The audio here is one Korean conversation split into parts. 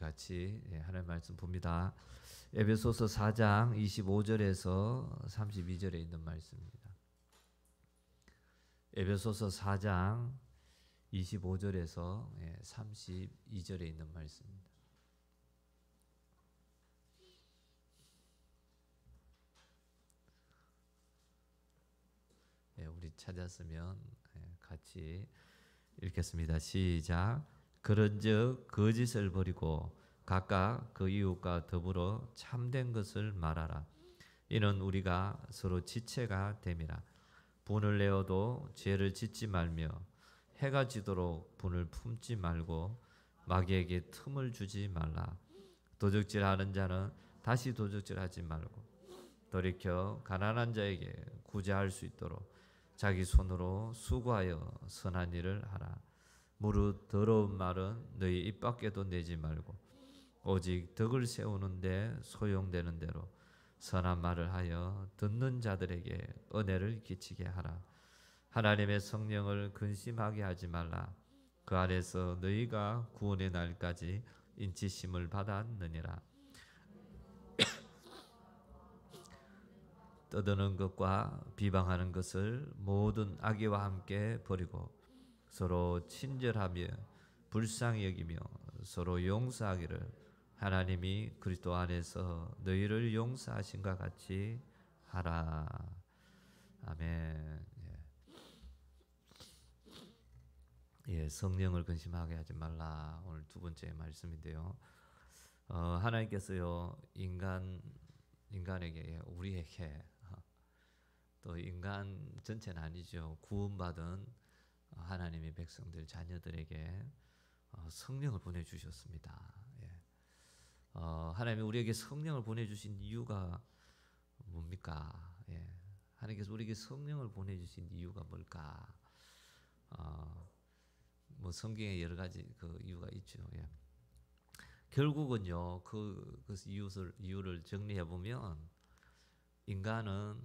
같이 하나님 말씀 봅니다. 에베소서 4장 25절에서 32절에 있는 말씀입니다. 에베소서 4장 25절에서 32절에 있는 말씀입니다. 우리 찾았으면 같이 읽겠습니다. 시작. 그런즉 거짓을 버리고 각각 그 이웃과 더불어 참된 것을 말하라. 이는 우리가 서로 지체가 됨이라. 분을 내어도 죄를 짓지 말며 해가 지도록 분을 품지 말고 마귀에게 틈을 주지 말라. 도적질하는 자는 다시 도적질하지 말고 돌이켜 가난한 자에게 구제할 수 있도록 자기 손으로 수고하여 선한 일을 하라. 무릇 더러운 말은 너희 입 밖에도 내지 말고 오직 덕을 세우는데 소용되는 대로 선한 말을 하여 듣는 자들에게 은혜를 끼치게 하라. 하나님의 성령을 근심하게 하지 말라. 그 안에서 너희가 구원의 날까지 인치심을 받았느니라. 떠드는 것과 비방하는 것을 모든 악의와 함께 버리고 서로 친절하며 불쌍히 여기며 서로 용서하기를 하나님이 그리스도 안에서 너희를 용서하신과 같이 하라. 아멘. 성령을 근심하게 하지 말라. 오늘 두 번째 말씀인데요. 하나님께서요 인간에게 우리에게 또 인간 전체는 아니죠. 구원받은 하나님의 백성들 자녀들에게 성령을 보내주셨습니다. 하나님이 우리에게 성령을 보내주신 이유가 뭡니까? 하나님께서 우리에게 성령을 보내주신 이유가 뭘까? 뭐 성경에 여러 가지 그 이유가 있죠. 결국은요 그 이유를 정리해 보면 인간은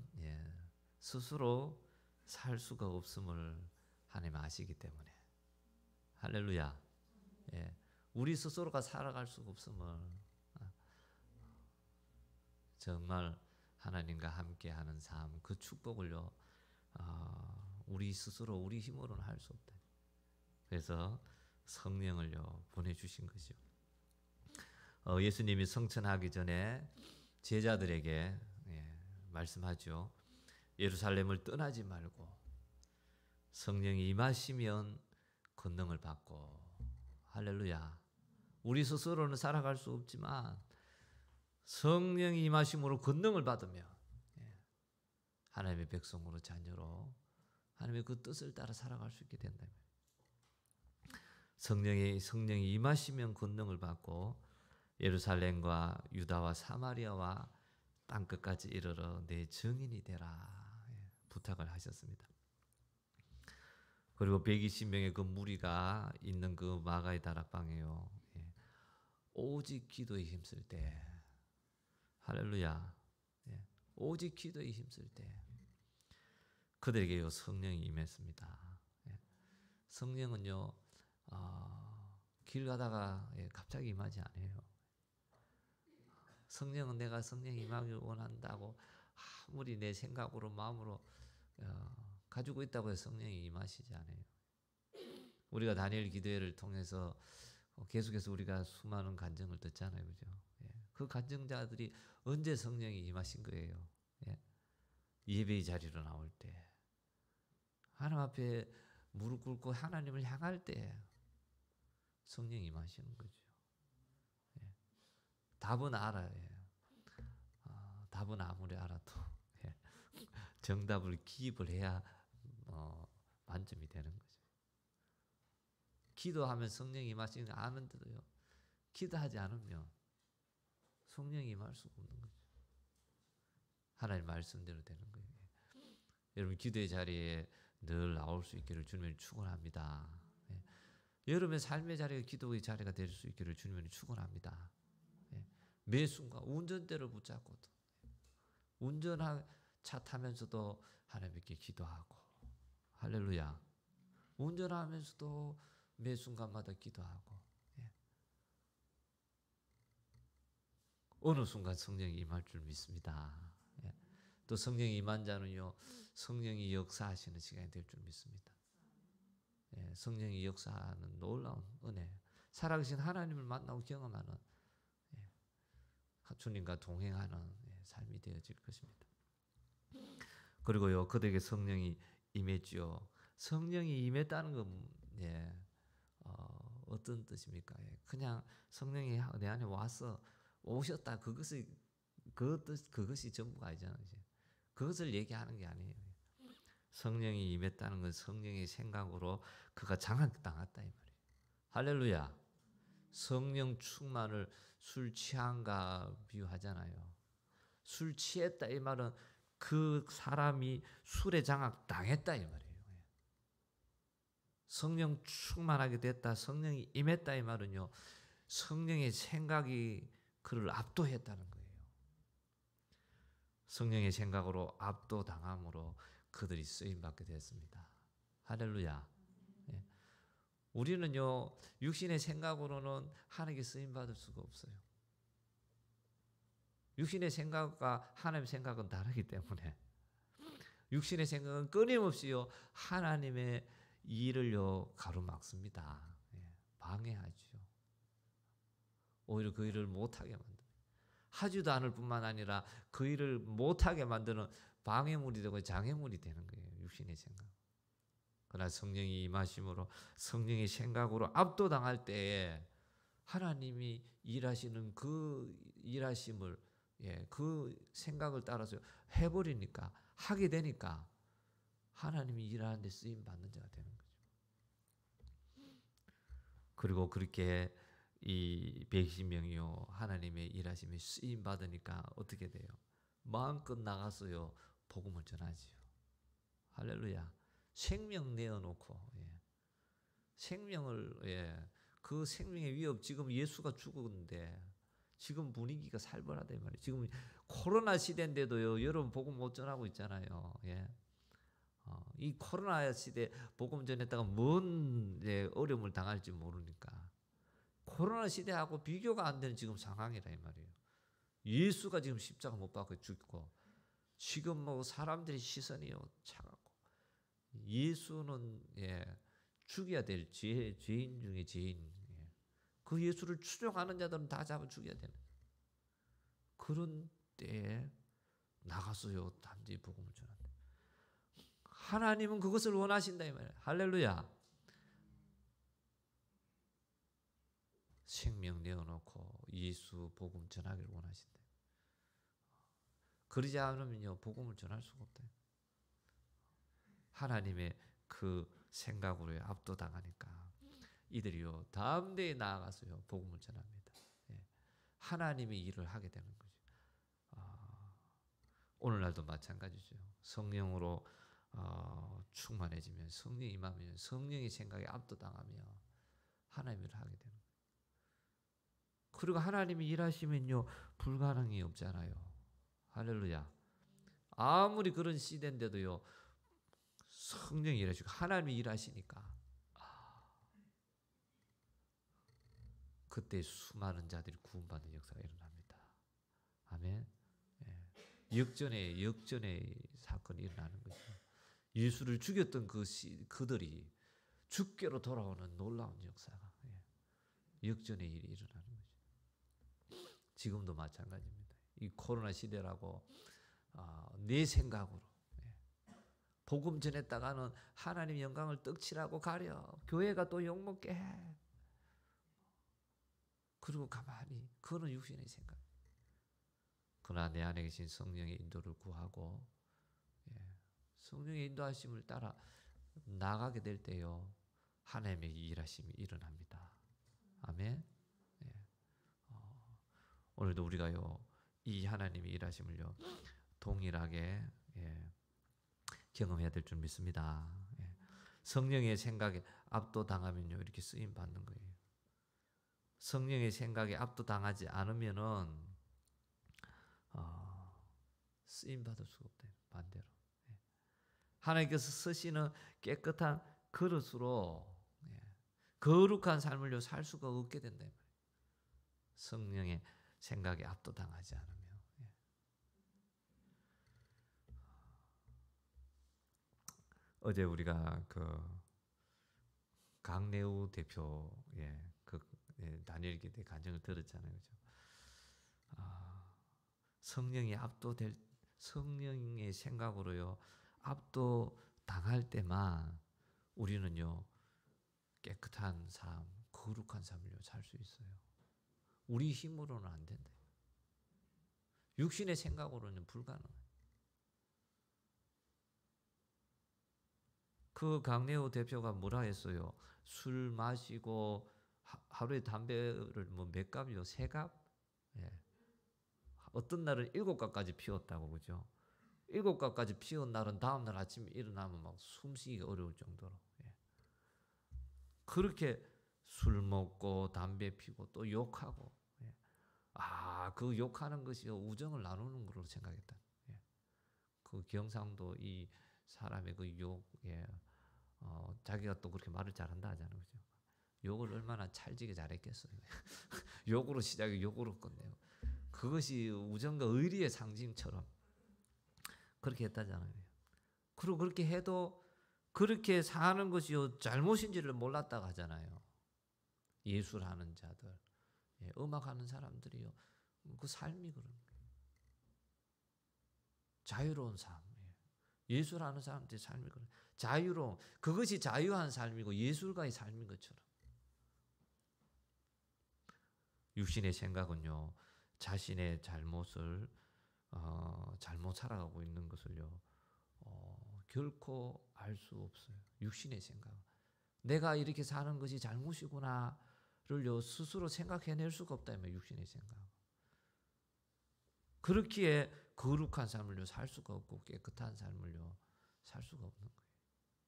스스로 살 수가 없음을 하나님 아시기 때문에 할렐루야. 우리 스스로가 살아갈 수가 없음을 정말 하나님과 함께하는 삶, 그 축복을요 우리 스스로 우리 힘으로는 할 수 없다. 그래서 성령을요 보내주신 거죠. 예수님이 성천하기 전에 제자들에게 말씀하죠. 예루살렘을 떠나지 말고 성령이 임하시면 권능을 받고. 할렐루야. 우리 스스로는 살아갈 수 없지만 성령이 임하심으로 권능을 받으면 하나님의 백성으로 자녀로 하나님의 그 뜻을 따라 살아갈 수 있게 된다. 성령이 임하시면 권능을 받고 예루살렘과 유다와 사마리아와 땅끝까지 이르러 내 증인이 되라 부탁을 하셨습니다. 그리고 120명의 그 무리가 있는 그 마가의 다락방에요. 오직 기도에 힘쓸 때, 할렐루야. 오직 기도에 힘쓸 때 그들에게요 성령이 임했습니다. 성령은요 길 가다가 갑자기 임하지 않아요. 성령은 내가 성령이 임하기를 원한다고 아무리 내 생각으로 마음으로 가지고 있다고 해서 성령이 임하시지 않아요. 우리가 다니엘 기도회를 통해서 계속해서 우리가 수많은 간증을 듣잖아요. 그죠? 그 간증자들이 언제 성령이 임하신 거예요? 예배의 자리로 나올 때, 하나님 앞에 무릎 꿇고 하나님을 향할 때 성령이 임하시는 거죠. 답은 알아요. 답은 아무리 알아도 정답을 기입을 해야 만점이 되는 거죠. 기도하면 성령이 임하시는 거 아는데도요 기도하지 않으면 성령이 임할 수가 없는 거죠. 하나님 말씀대로 되는 거예요. 여러분 기도의 자리에 늘 나올 수 있기를 주님을 축원합니다. 여러분의 삶의 자리가 기도의 자리가 될 수 있기를 주님을 축원합니다. 매 순간 운전대를 붙잡고도 운전한 차 타면서도 하나님께 기도하고 할렐루야. 운전하면서도 매 순간마다 기도하고 어느 순간 성령이 임할 줄 믿습니다. 예. 또 성령이 임한 자는요, 성령이 역사하시는 시간이 될 줄 믿습니다. 예. 성령이 역사하는 놀라운 은혜, 살아계신 하나님을 만나고 경험하는, 예. 주님과 동행하는, 예. 삶이 되어질 것입니다. 그리고요, 그들에게 성령이 임했지요. 성령이 임했다는 건, 예. 어떤 뜻입니까? 예. 그냥 성령이 내 안에 와서 오셨다, 그것이 그것이 전부가 아니잖아요. 그것을 얘기하는 게 아니에요. 성령이 임했다는 건 성령의 생각으로 그가 장악당했다 이 말이에요. 할렐루야. 성령 충만을 술 취한가 비유하잖아요. 술 취했다 이 말은 그 사람이 술에 장악당했다 이 말이에요. 성령 충만하게 됐다, 성령이 임했다 이 말은요, 성령의 생각이 그를 압도했다는 거예요. 성령의 생각으로 압도당함으로 그들이 쓰임받게 됐습니다. 할렐루야. 예. 우리는요, 육신의 생각으로는 하나님께 쓰임받을 수가 없어요. 육신의 생각과 하나님의 생각은 다르기 때문에 육신의 생각은 끊임없이요, 하나님의 일을요 가로막습니다. 예. 방해하죠. 오히려 그 일을 못하게 만듭니다. 하지도 않을 뿐만 아니라 그 일을 못하게 만드는 방해물이 되고 장애물이 되는 거예요. 육신의 생각. 그러나 성령이 임하심으로 성령의 생각으로 압도당할 때에 하나님이 일하시는 그 일하심을, 예, 그 생각을 따라서 해버리니까, 하게 되니까 하나님이 일하는 데 쓰임 받는 자가 되는 거죠. 그리고 그렇게 이 120명이요 하나님의 일하심에 쓰임 받으니까 어떻게 돼요? 마음껏 나가서요 복음을 전하지요. 할렐루야. 생명 내어놓고, 예. 생명을, 예. 그 생명의 위협, 지금 예수가 죽었는데 지금 분위기가 살벌하다 이 말이에요. 지금 코로나 시대인데도요 여러분 복음 못 전하고 있잖아요. 예. 이 코로나 시대 복음 전했다가 뭔, 예, 어려움을 당할지 모르니까 코로나 시대하고 비교가 안 되는 지금 상황이라 이 말이에요. 예수가 지금 십자가 못 박혀 죽고 지금 뭐 사람들의 시선이요 차갑고, 예수는, 예, 죽여야 될 죄인 중에 죄인, 예. 그 예수를 추종하는 자들은 다 잡아 죽여야 되는, 그런 때에 나가서요 단지 복음을 전한다. 하나님은 그것을 원하신다 이 말이에요. 할렐루야. 생명 내어놓고 예수 복음 전하기를 원하신다. 그러지 않으면요 복음을 전할 수가 없다. 하나님의 그 생각으로 압도당하니까 이들이요 다음 대에 나아가서요 복음을 전합니다. 예. 하나님이 일을 하게 되는 거죠. 오늘날도 마찬가지죠. 성령으로 충만해지면, 성령이 임하면, 성령의 생각에 압도당하며 하나님 일을 하게 되는 거예요. 그리고 하나님이 일하시면요 불가능이 없잖아요. 할렐루야. 아무리 그런 시대인데도요 성령이 일하시고 하나님이 일하시니까 그때 수많은 자들이 구원받는 역사가 일어납니다. 아멘. 예. 역전의 사건이 일어나는 거죠. 예수를 죽였던 그들이 죽게로 돌아오는 놀라운 역사가, 예, 역전의 일이 일어나는 거죠. 지금도 마찬가지입니다. 이 코로나 시대라고 내 생각으로, 예, 복음 전했다가는 하나님 영광을 떡칠하고 가려, 교회가 또 욕먹게 해. 그리고 가만히, 그거는 육신의 생각. 그러나 내 안에 계신 성령의 인도를 구하고, 예, 성령의 인도하심을 따라 나가게 될 때요 하나님의 일하심이 일어납니다. 아멘. 예. 오늘도 우리가요 이 하나님의 일하심을요 동일하게, 예, 경험해야 될 줄 믿습니다. 예. 성령의 생각에 압도당하면요 이렇게 쓰임 받는 거예요. 성령의 생각에 압도당하지 않으면은 쓰임 받을 수가 없대요. 반대로, 예. 하나님께서 쓰시는 깨끗한 그릇으로, 예, 거룩한 삶을 살 수가 없게 된다. 성령의 생각에 압도당하지 않으며. 예. 어제 우리가 그 강내우 대표 다니엘 기대 간증을 들었잖아요, 그죠? 성령의 생각으로요 압도 당할 때만 우리는요 깨끗한 삶, 거룩한 삶을 살 수 있어요. 우리 힘으로는 안 된다. 육신의 생각으로는 불가능해요. 그 강내호 대표가 뭐라 했어요? 술 마시고 하루에 담배를 뭐 몇 갑이요? 세 갑? 예. 어떤 날은 7갑까지 피웠다고, 그죠? 7갑까지 피운 날은 다음날 아침에 일어나면 막 숨쉬기 어려울 정도로. 예. 그렇게 술 먹고 담배 피고 또 욕하고. 예. 그 욕하는 것이 우정을 나누는 걸로 생각했다. 예. 그 경상도 이 사람의 그 욕, 예. 자기가 또 그렇게 말을 잘한다 하잖아요, 그죠? 욕을 얼마나 찰지게 잘했겠어요. 욕으로 시작해 욕으로 끝내고. 그것이 우정과 의리의 상징처럼 그렇게 했다잖아요. 그리고 그렇게 해도 그렇게 사는 것이 잘못인지를 몰랐다고 하잖아요. 예술하는 자들, 음악하는 사람들이요. 그 삶이 그런 거예요. 자유로운 삶. 예술하는 사람들의 삶이 그런 자유로운, 그것이 자유한 삶이고 예술가의 삶인 것처럼. 육신의 생각은요, 자신의 잘못을 잘못 살아가고 있는 것을요 결코 알 수 없어요. 육신의 생각, 내가 이렇게 사는 것이 잘못이구나를요 스스로 생각해낼 수가 없다면 육신의 생각. 그렇기에 거룩한 삶을요 살 수가 없고 깨끗한 삶을요 살 수가 없는 거예요.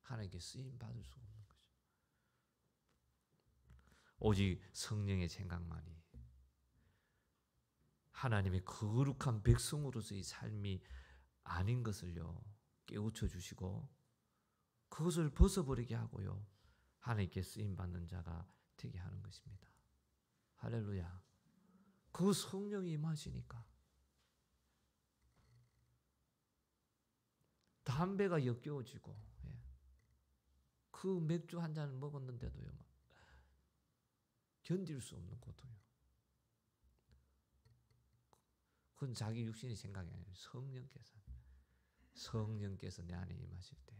하나님께 쓰임 받을 수가 없는 거죠. 오직 성령의 생각만이 하나님의 거룩한 백성으로서의 삶이 아닌 것을요 깨우쳐 주시고 그것을 벗어버리게 하고요 하나님께 쓰임 받는 자가 되게 하는 것입니다. 할렐루야. 그 성령이 임하시니까 담배가 역겨워지고, 그 맥주 한 잔을 먹었는데도요 견딜 수 없는 고통이요. 그건 자기 육신의 생각이 아니에요. 성령께서 내 안에 임하실 때,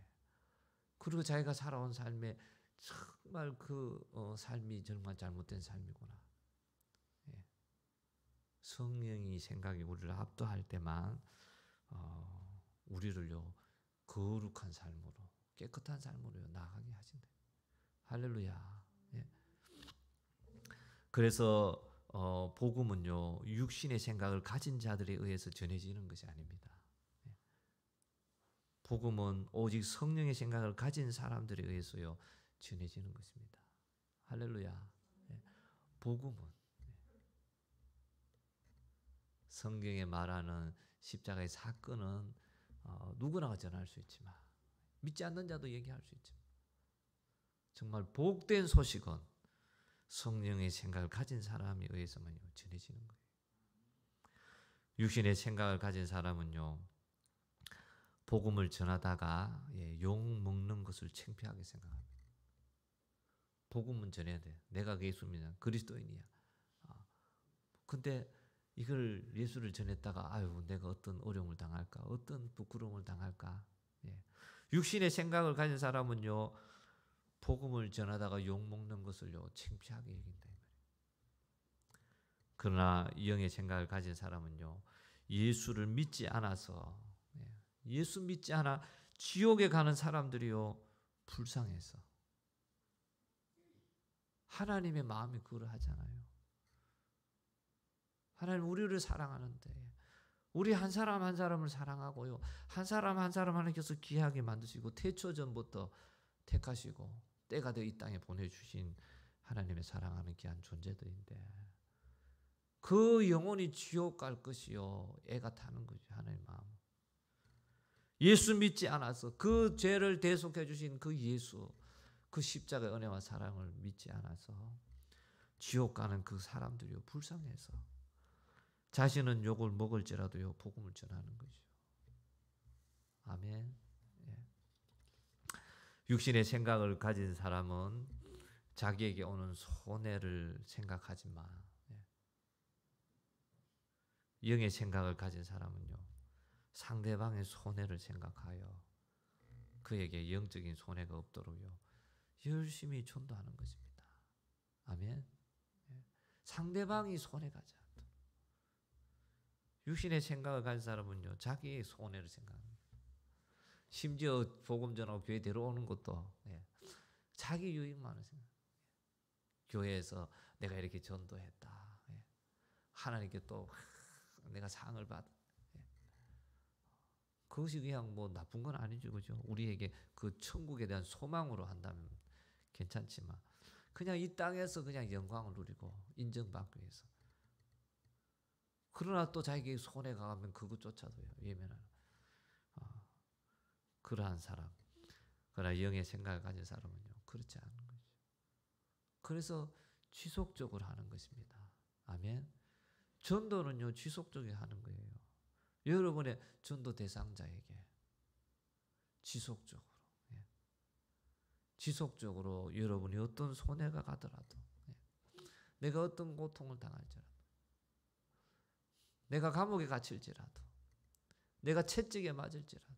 그리고 자기가 살아온 삶에 정말 삶이 정말 잘못된 삶이구나. 성령이 생각이 우리를 압도할 때만 우리를요 거룩한 삶으로, 깨끗한 삶으로 나아가게 하신다. 할렐루야. 그래서 복음은요 육신의 생각을 가진 자들에 의해서 전해지는 것이 아닙니다. 복음은 오직 성령의 생각을 가진 사람들에 의해서요 전해지는 것입니다. 할렐루야. 복음은 성경에 말하는 십자가의 사건은 누구나 전할 수 있지만, 믿지 않는 자도 얘기할 수 있지만, 정말 복된 소식은 성령의 생각을 가진 사람에 의해서만 전해지는 거예요. 육신의 생각을 가진 사람은요 복음을 전하다가 욕 먹는 것을 창피하게 생각합니다. 복음은 전해야 돼. 내가 예수입니다. 그리스도인이야. 근데 이걸 예수를 전했다가 내가 어떤 어려움을 당할까, 어떤 부끄러움을 당할까. 육신의 생각을 가진 사람은요 복음을 전하다가 욕 먹는 것을요 창피하게 여긴다. 그러나 영의 생각을 가진 사람은요 예수를 믿지 않아서, 예수 믿지 않아 지옥에 가는 사람들이요 불쌍해서, 하나님의 마음이 그걸 하잖아요. 하나님 우리를 사랑하는데 우리 한 사람 한 사람을 사랑하고요 한 사람 한 사람 하나님께서 귀하게 만드시고 태초전부터 택하시고 때가 되어 이 땅에 보내주신 하나님의 사랑하는 귀한 존재들인데 그 영혼이 지옥 갈 것이요 애가 타는 거죠. 하나님의 마음. 예수 믿지 않아서 그 죄를 대속해 주신 그 예수, 그 십자가의 은혜와 사랑을 믿지 않아서 지옥 가는 그 사람들이요 불쌍해서 자신은 욕을 먹을지라도요 복음을 전하는 거죠. 아멘. 예. 육신의 생각을 가진 사람은 자기에게 오는 손해를 생각하지 마. 예. 영의 생각을 가진 사람은요 상대방의 손해를 생각하여 그에게 영적인 손해가 없도록요 열심히 전도하는 것입니다. 아멘. 예. 상대방이 손해가지 않도록. 육신의 생각을 가진 사람은요 자기의 손해를 생각합니다. 심지어 복음 전하고 교회 데려오는 것도 자기 유익만을 생각. 교회에서 내가 이렇게 전도했다. 하나님께 또 내가 상을 받. 그것이 그냥 뭐 나쁜 건 아니죠, 그죠? 우리에게 그 천국에 대한 소망으로 한다면 괜찮지만 그냥 이 땅에서 그냥 영광을 누리고 인정받기 위해서. 그러나 또 자기에게 손해가 가면 그것조차도요 예면하는. 그러한 사람, 그러나 영의 생각을 가진 사람은요 그렇지 않은 거죠. 그래서 지속적으로 하는 것입니다. 아멘. 전도는요 지속적으로 하는 거예요. 여러분의 전도 대상자에게 지속적으로, 지속적으로 여러분이 어떤 손해가 가더라도, 내가 어떤 고통을 당할지라도, 내가 감옥에 갇힐지라도, 내가 채찍에 맞을지라도,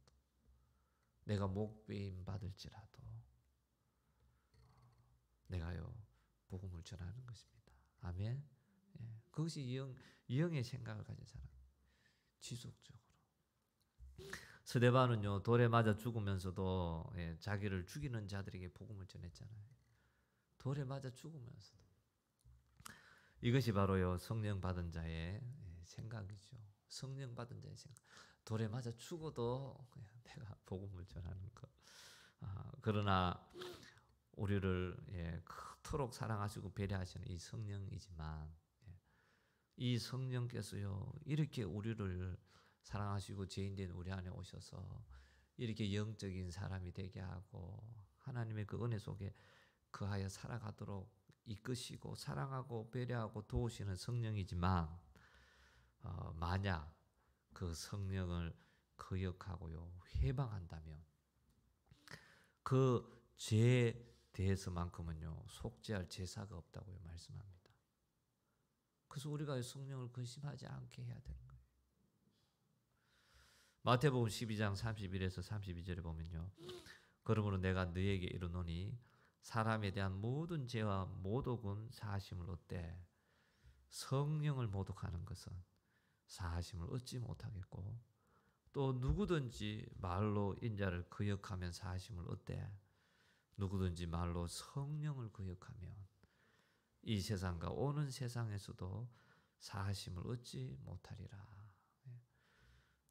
내가 목베임 받을지라도 내가요 복음을 전하는 것입니다. 아멘. 예. 그것이 영의 생각을 가진 사람. 지속적으로. 스데반은요 돌에 맞아 죽으면서도 자기를 죽이는 자들에게 복음을 전했잖아요. 돌에 맞아 죽으면서도. 이것이 바로요 성령 받은 자의 생각이죠. 성령 받은 자의 생각. 돌에 맞아 죽어도 내가 복음을 전하는 것. 그러나 우리를 그토록 사랑하시고 배려하시는 이 성령이지만 이 성령께서요 이렇게 우리를 사랑하시고 죄인된 우리 안에 오셔서 이렇게 영적인 사람이 되게 하고 하나님의 그 은혜 속에 거하여 살아가도록 이끄시고 사랑하고 배려하고 도우시는 성령이지만 만약 그 성령을 거역하고요 회방한다면 그 죄에 대해서만큼은요 속죄할 제사가 없다고요 말씀합니다. 그래서 우리가 성령을 근심하지 않게 해야 되는 거예요. 마태복음 12장 31에서 32절에 보면요 그러므로 내가 너에게 이르노니 사람에 대한 모든 죄와 모독은 사하심을 얻되 성령을 모독하는 것은 사하심을 얻지 못하겠고 또 누구든지 말로 인자를 거역하면 사하심을 얻되 누구든지 말로 성령을 거역하면 이 세상과 오는 세상에서도 사하심을 얻지 못하리라.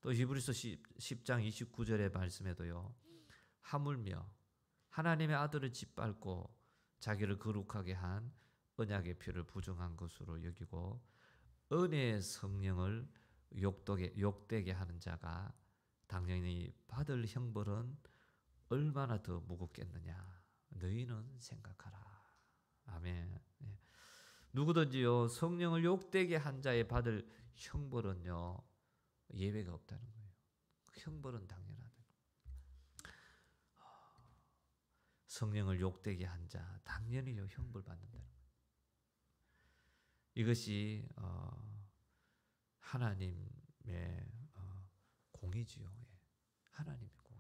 또 히브리서 10장 29절의 말씀에도요 하물며 하나님의 아들을 짓밟고 자기를 거룩하게 한 언약의 피를 부정한 것으로 여기고 은혜의 성령을 욕되게 하는 자가 당연히 받을 형벌은 얼마나 더 무겁겠느냐 너희는 생각하라. 아멘. 누구든지요 성령을 욕되게 한 자에 받을 형벌은요 예외가 없다는 거예요. 형벌은 당연하다. 성령을 욕되게 한 자 당연히요 형벌 받는다는 거예요. 이것이 하나님의 공의지요. 하나님의 공의.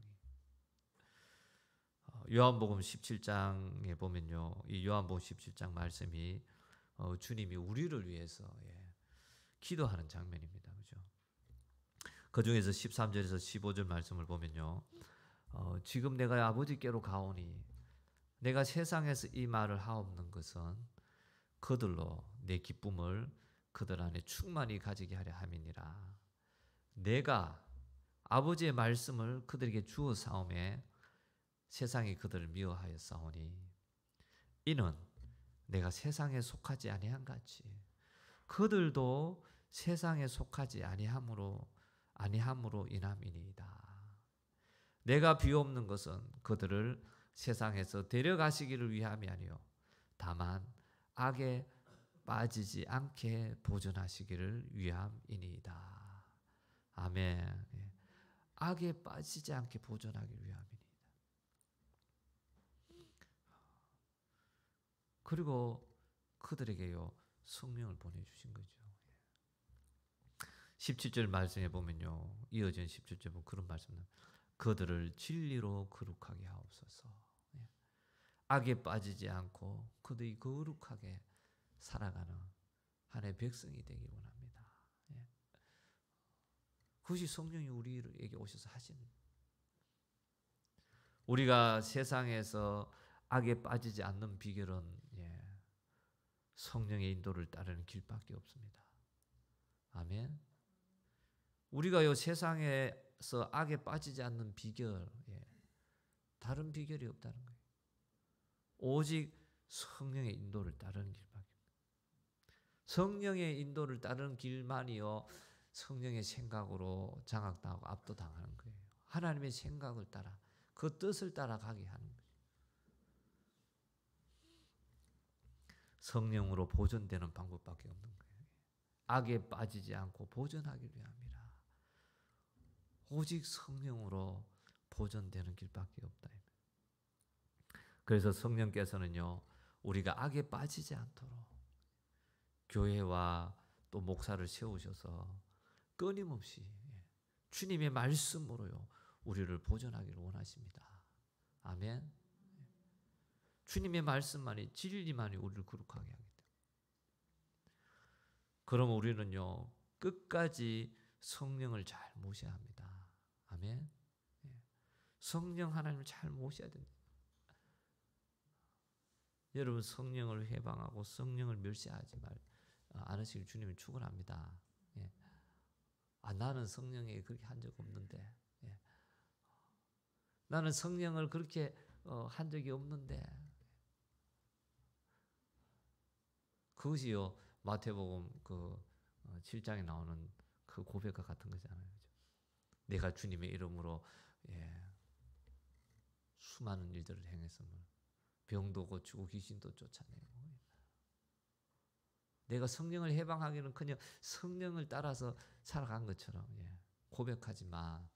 요한복음 17장에 보면요, 이 요한복음 17장 말씀이 주님이 우리를 위해서 기도하는 장면입니다, 그죠? 그 중에서 13절에서 15절 말씀을 보면요, 지금 내가 아버지께로 가오니 내가 세상에서 이 말을 하옵는 것은 그들로 내 기쁨을 그들 안에 충만히 가지게 하려 함이니라. 내가 아버지의 말씀을 그들에게 주어 사오매 세상이 그들을 미워하여 싸우니 이는 내가 세상에 속하지 아니한 같이 그들도 세상에 속하지 아니함으로 인함이니이다. 내가 비옵는 것은 그들을 세상에서 데려가시기를 위함이 아니요 다만 악에 빠지지 않게 보존하시기를 위함이니이다. 아멘. 예. 악에 빠지지 않게 보존하기를 위함이니이다. 그리고 그들에게요 성령을 보내주신 거죠. 17절 말씀해 보면요, 이어진 17절 보면 그런 말씀, 그들을 진리로 거룩하게 하옵소서. 악에 빠지지 않고 그들이 거룩하게 살아가는 하나님의 백성이 되길 원합니다. 그것이 성령이 우리에게 오셔서 하시는, 우리가 세상에서 악에 빠지지 않는 비결은 성령의 인도를 따르는 길밖에 없습니다. 아멘. 우리가 세상에서 악에 빠지지 않는 비결, 다른 비결이 없다는 거예요. 오직 성령의 인도를 따르는 길밖에. 성령의 인도를 따르는 길만이요 성령의 생각으로 장악당하고 압도당하는 거예요. 하나님의 생각을 따라 그 뜻을 따라가게 하는 거예요. 성령으로 보존되는 방법밖에 없는 거예요. 악에 빠지지 않고 보존하기 위함이라. 오직 성령으로 보존되는 길밖에 없다. 그래서 성령께서는요, 우리가 악에 빠지지 않도록 교회와 또 목사를 세우셔서 끊임없이 주님의 말씀으로요 우리를 보존하기를 원하십니다. 아멘. 주님의 말씀만이, 진리만이 우리를 거룩하게 하기 때문에. 그럼 우리는요 끝까지 성령을 잘 모셔야 합니다. 아멘. 성령 하나님을 잘 모셔야 됩니다. 여러분 성령을 회방하고 성령을 멸시하지 않으시길 주님이 축원합니다. 나는 성령에게 그렇게 한 적 없는데, 나는 성령을 그렇게 한 적이 없는데, 그것이요 마태복음 그 7장에 나오는 그 고백과 같은 거잖아요. 내가 주님의 이름으로 수많은 일들을 행했음을, 병도 고치고 귀신도 쫓아내고, 내가 성령을 해방하기는커녕 성령을 따라서 살아간 것처럼 고백하지만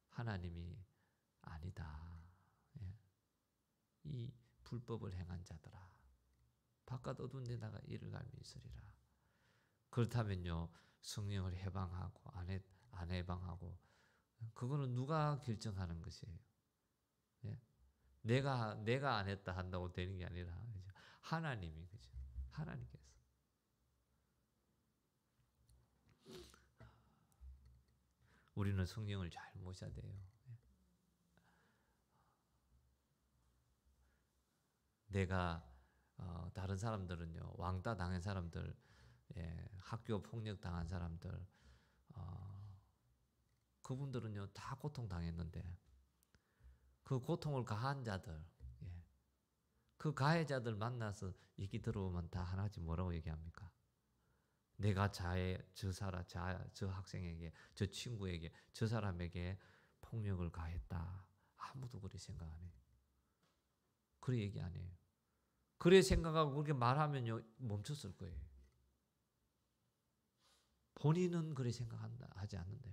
하나님이 아니다. 이 불법을 행한 자들아, 바깥 어두운 데 나가 이를 갈미 있으리라. 그렇다면요 성령을 해방하고 안 해방하고 그거는 누가 결정하는 것이에요? 내가 안 했다 한다고 되는 게 아니라 하나님이, 그죠? 하나님께서. 우리는 성령을 잘 모셔야 돼요. 내가 다른 사람들은요 왕따 당한 사람들, 학교 폭력 당한 사람들, 그분들은요 다 고통 당했는데 그 고통을 가한 자들, 그 가해자들 만나서 얘기 들어보면 다 하나씩 뭐라고 얘기합니까? 내가 저 학생에게, 저 친구에게, 저 사람에게 폭력을 가했다. 아무도 그렇게 생각 안 해요. 그래 얘기 안 해요. 그래 생각하고 그렇게 말하면요 멈췄을 거예요. 본인은 그래 생각하지 않는다.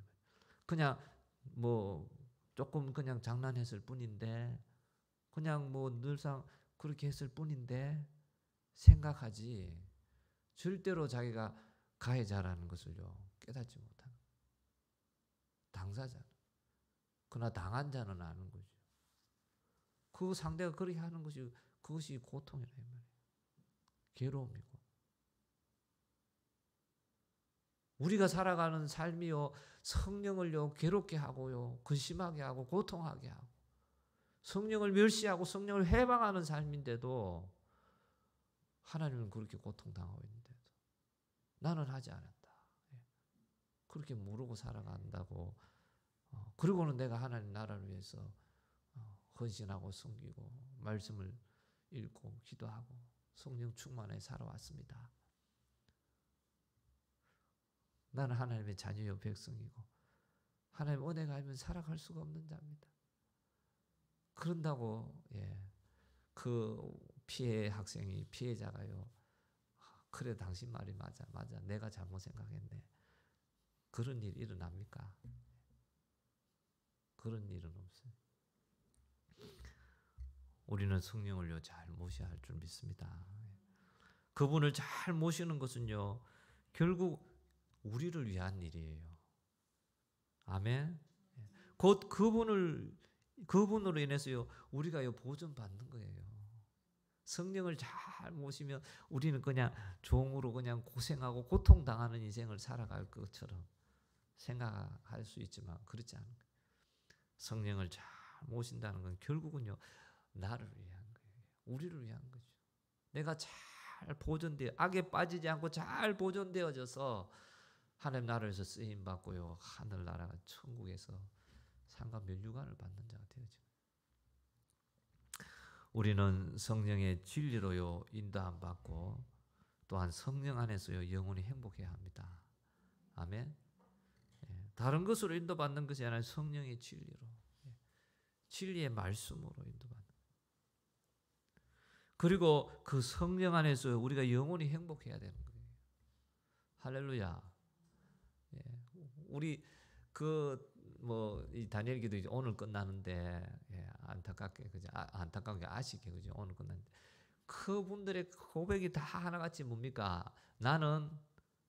그냥 뭐 조금 그냥 장난했을 뿐인데, 그냥 뭐 늘상 그렇게 했을 뿐인데 생각하지 절대로 자기가 가해자라는 것을요 깨닫지 못하는 당사자는. 그러나 당한 자는 아는 거죠. 그 상대가 그렇게 하는 것이, 그것이 고통이라 이 말이에요. 괴로움이고. 우리가 살아가는 삶이요 성령을요 괴롭게 하고요 근심하게 하고 고통하게 하고 성령을 멸시하고 성령을 해방하는 삶인데도 하나님은 그렇게 고통당하고 있는데도 나는 하지 않았다. 그렇게 모르고 살아간다고. 그리고는 내가 하나님 나라를 위해서 헌신하고 섬기고 말씀을 읽고 기도하고 성령 충만해 살아왔습니다. 나는 하나님의 자녀요 백성이고 하나님 은혜가 아니면 살아갈 수가 없는 자입니다. 그런다고 그 피해자가요 그래 당신 말이 맞아. 내가 잘못 생각했네. 그런 일 일어납니까? 그런 일은 없어요. 우리는 성령을요 잘 모셔야 할 줄 믿습니다. 그분을 잘 모시는 것은요 결국 우리를 위한 일이에요. 아멘. 곧 그분으로 인해서요 우리가요 보존받는 거예요. 성령을 잘 모시면 우리는 그냥 종으로 그냥 고생하고 고통당하는 인생을 살아갈 것처럼 생각할 수 있지만 그렇지 않은 거예요. 성령을 잘 모신다는 건 결국은요 나를 위한 거예요. 우리를 위한 거죠. 내가 잘 보존되어 악에 빠지지 않고 잘 보존되어져서 하나님 나라에서 쓰임 받고요 하늘나라 천국에서 상과 면류관을 받는 자가 되어지고 우리는 성령의 진리로요 인도함 받고 또한 성령 안에서요 영원히 행복해야 합니다. 아멘. 다른 것으로 인도받는 것이 아니라 성령의 진리로 진리의 말씀으로 인도받는 그리고 그 성령 안에서 우리가 영원히 행복해야 되는 거예요. 할렐루야. 우리 이 다니엘 기도 이제 오늘 끝나는데 안타깝게 그죠? 안타깝게 아쉽게 그죠? 오늘 끝났는데 그분들의 고백이 다 하나같이 뭡니까? 나는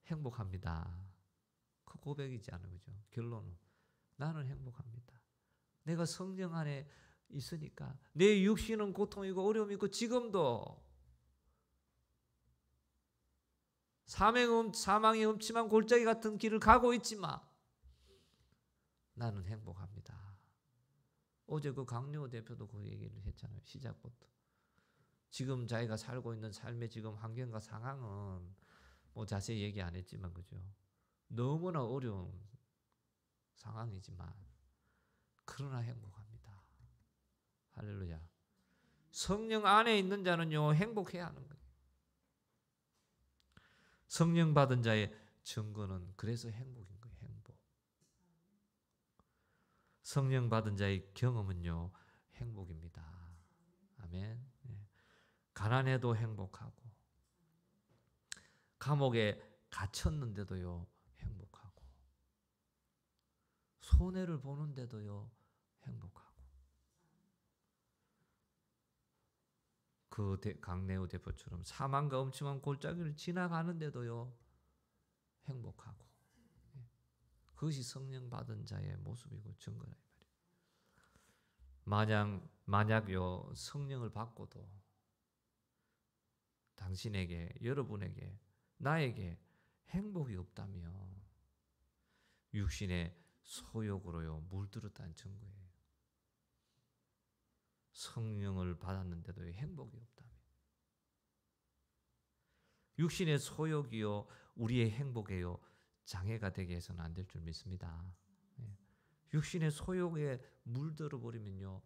행복합니다. 그 고백이지 않아요, 그죠? 결론은 나는 행복합니다. 내가 성령 안에 있으니까 내 육신은 고통이고 어려움이 있고 지금도 사망의 음침한 골짜기 같은 길을 가고 있지만 나는 행복합니다. 어제 그 강려호 대표도 그 얘기를 했잖아요. 시작부터. 지금 자기가 살고 있는 삶의 지금 환경과 상황은 뭐 자세히 얘기 안 했지만 그죠. 너무나 어려운 상황이지만 그러나 행복합니다. 할렐루야. 성령 안에 있는 자는요 행복해야 하는 거예요. 성령 받은 자의 증거는 그래서 행복인 거예요. 행복. 성령 받은 자의 경험은요 행복입니다. 아멘. 가난해도 행복하고 감옥에 갇혔는데도요 행복하고 손해를 보는데도요 행복하고 그 강내우 대표처럼 사망과 음침한 골짜기를 지나가는데도요 행복하고 그것이 성령 받은 자의 모습이고 증거라 이 말이에요. 만약요 성령을 받고도 당신에게 여러분에게 나에게 행복이 없다면 육신의 소욕으로요 물들었다는 증거예요. 성령을 받았는데도 행복이 없다면 육신의 소욕이요 우리의 행복에요 장애가 되게 해서는 안 될 줄 믿습니다. 육신의 소욕에 물들어 버리면요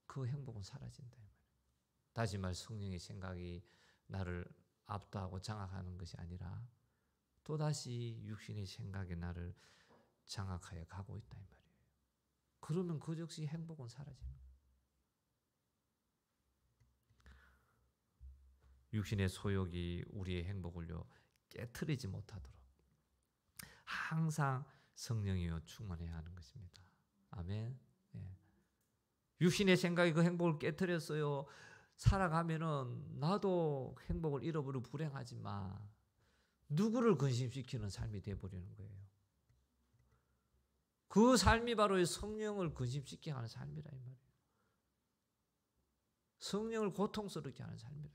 그 행복은 사라진다. 다시 말 성령의 생각이 나를 압도하고 장악하는 것이 아니라 또다시 육신의 생각이 나를 장악하여 가고 있다 이 말이에요. 그러면 그 즉시 행복은 사라지는 거예요. 육신의 소욕이 우리의 행복을요 깨트리지 못하도록 항상 성령이요 충만해야 하는 것입니다. 아멘. 육신의 생각이 그 행복을 깨트렸어요. 살아가면은 나도 행복을 잃어버리고 불행하지만 누구를 근심시키는 삶이 되어버리는 거예요. 그 삶이 바로 성령을 근심시키게 하는 삶이라 이 말이에요. 성령을 고통스럽게 하는 삶이라.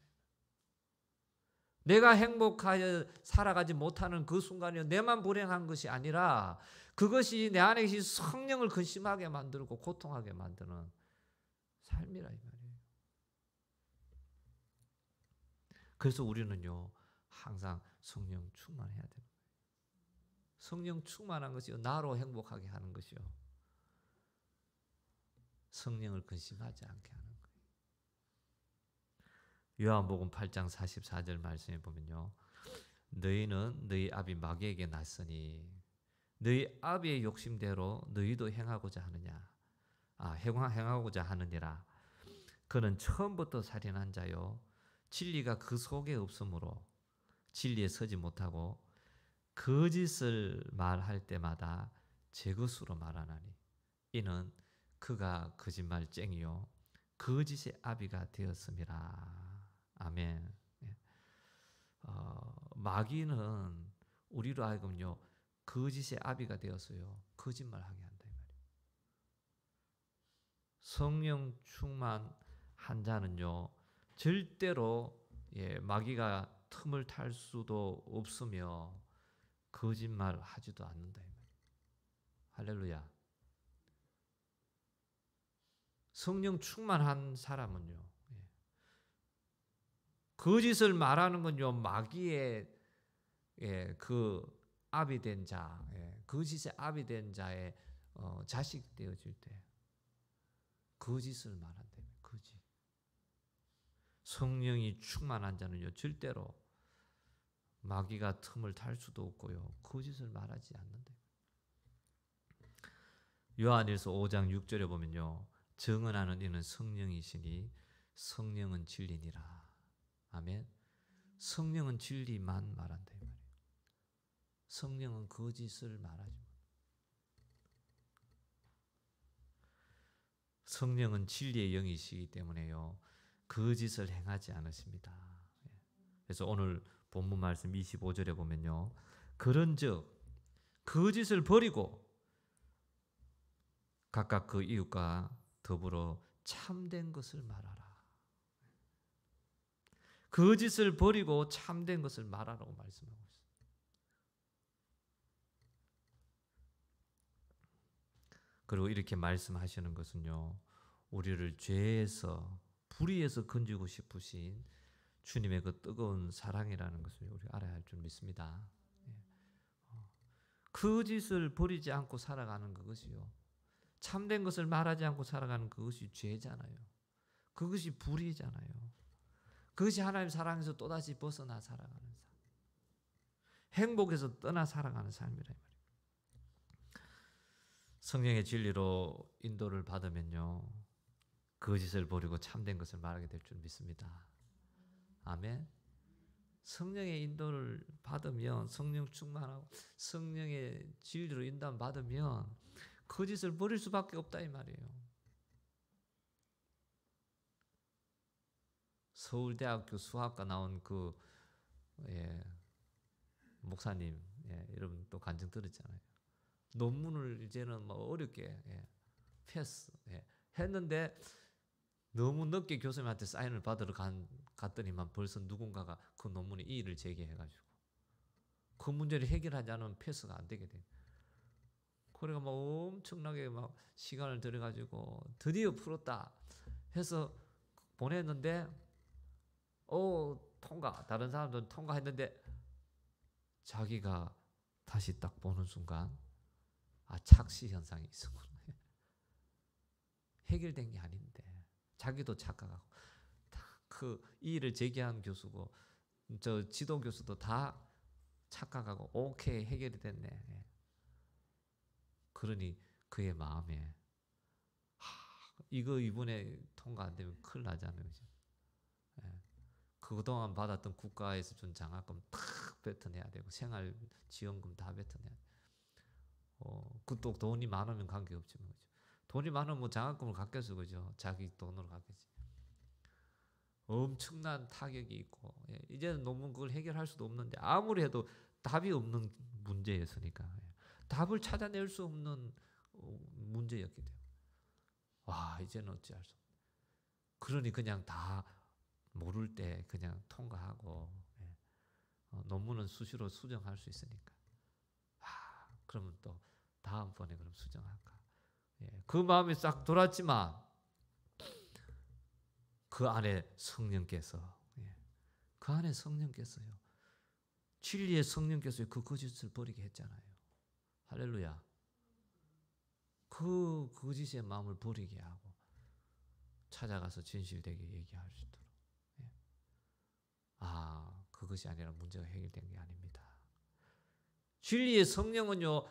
내가 행복하여 살아가지 못하는 그 순간에 내만 불행한 것이 아니라 그것이 내 안에 계신 성령을 근심하게 만들고 고통하게 만드는 삶이라 이 말이에요. 그래서 우리는요 항상 성령 충만해야 돼요. 성령 충만한 것이요 나로 행복하게 하는 것이요 성령을 근심하지 않게 하는 거예요. 요한복음 8장 44절 말씀에 보면요 너희는 너희 아비 마귀에게 났으니 너희 아비의 욕심대로 너희도 행하고자 하느냐 행하고자 하느니라. 그는 처음부터 살인한 자요 진리가 그 속에 없으므로 진리에 서지 못하고 거짓을 말할 때마다 제 것으로 말하나니 이는 그가 거짓말쟁이요 거짓의 아비가 되었음이라. 아멘. 마귀는 우리로 하여금요 거짓의 아비가 되었어요. 거짓말하게 한다 이 말이에요. 성령 충만한 자는요 절대로 마귀가 틈을 탈 수도 없으며 거짓말하지도 않는다 이 말이에요. 할렐루야. 성령 충만한 사람은요 거짓을 말하는 건요 마귀의 그 아비 된 자, 거짓의 아비 된 자의 자식 되어질 때 거짓을 말한다. 거짓. 성령이 충만한 자는요 절대로 마귀가 틈을 탈 수도 없고요 거짓을 말하지 않는다. 요한일서 5장 6절에 보면요 정언하는 이는 성령이시니 성령은 진리니라. 아멘. 성령은 진리만 말한다 이 말이에요. 성령은 거짓을 말하지. 성령은 진리의 영이시기 때문에요 거짓을 행하지 않으십니다. 그래서 오늘 본문 말씀 25절에 보면요 그런즉 거짓을 버리고 각각 그 이웃과 더불어 참된 것을 말하라. 거짓을 버리고 참된 것을 말하라고 말씀하고 있어요. 그리고 이렇게 말씀하시는 것은요 우리를 죄에서 불의에서 건지고 싶으신 주님의 그 뜨거운 사랑이라는 것을 우리가 알아야 할 줄 믿습니다. 거짓을 버리지 않고 살아가는 그것이요 참된 것을 말하지 않고 살아가는 그것이 죄잖아요. 그것이 불의잖아요. 그것이 하나님 사랑에서 또다시 벗어나 살아가는 삶. 행복에서 떠나 살아가는 삶이라 말이에요. 성령의 진리로 인도를 받으면요 거짓을 버리고 참된 것을 말하게 될 줄 믿습니다. 아멘. 성령의 인도를 받으면 성령 충만하고 성령의 진리로 인도를 받으면 거짓을 버릴 수밖에 없다 이 말이에요. 서울대학교 수학과 나온 그 목사님 여러분 또 간증 들었잖아요. 논문을 이제는 뭐 어렵게 패스 했는데 너무 늦게 교수님한테 사인을 받으러 갔더니만 벌써 누군가가 그 논문에 이의를 제기해가지고 그 문제를 해결하지 않으면 패스가 안 되게 돼. 그래가 막 엄청나게 막 시간을 들여가지고 드디어 풀었다 해서 보냈는데 통과. 다른 사람들은 통과했는데 자기가 다시 딱 보는 순간 착시 현상이 있었구나. 해결된 게 아닌데 자기도 착각하고 그 이의를 제기한 교수고 저 지도 교수도 다 착각하고 오케이 해결이 됐네. 그러니 그의 마음에 이거 이번에 통과 안 되면 큰일 나잖아요. 그죠? 그동안 받았던 국가에서 준 장학금 다 뱉어내야 되고 생활지원금 다 뱉어내야 되고 그또 돈이 많으면 관계없지만 그죠? 돈이 많으면 뭐 장학금을 갖겠어 그죠? 자기 돈으로 갖겠지. 엄청난 타격이 있고 이제는 논문 그걸 해결할 수도 없는데 아무리 해도 답이 없는 문제였으니까 답을 찾아낼 수 없는 문제였기 때문에 이제는 어찌할 수 없네. 그러니 그냥 다 모를 때 그냥 통과하고 논문은 수시로 수정할 수 있으니까 그러면 또 다음번에 그럼 수정할까. 그 마음이 싹 돌았지만 그 안에 성령께서요 진리의 성령께서 그 거짓을 버리게 했잖아요. 할렐루야. 그 거짓의 마음을 버리게 하고 찾아가서 진실되게 얘기할 수 있도록. 그것이 아니라 문제가 해결된 게 아닙니다. 진리의 성령은요,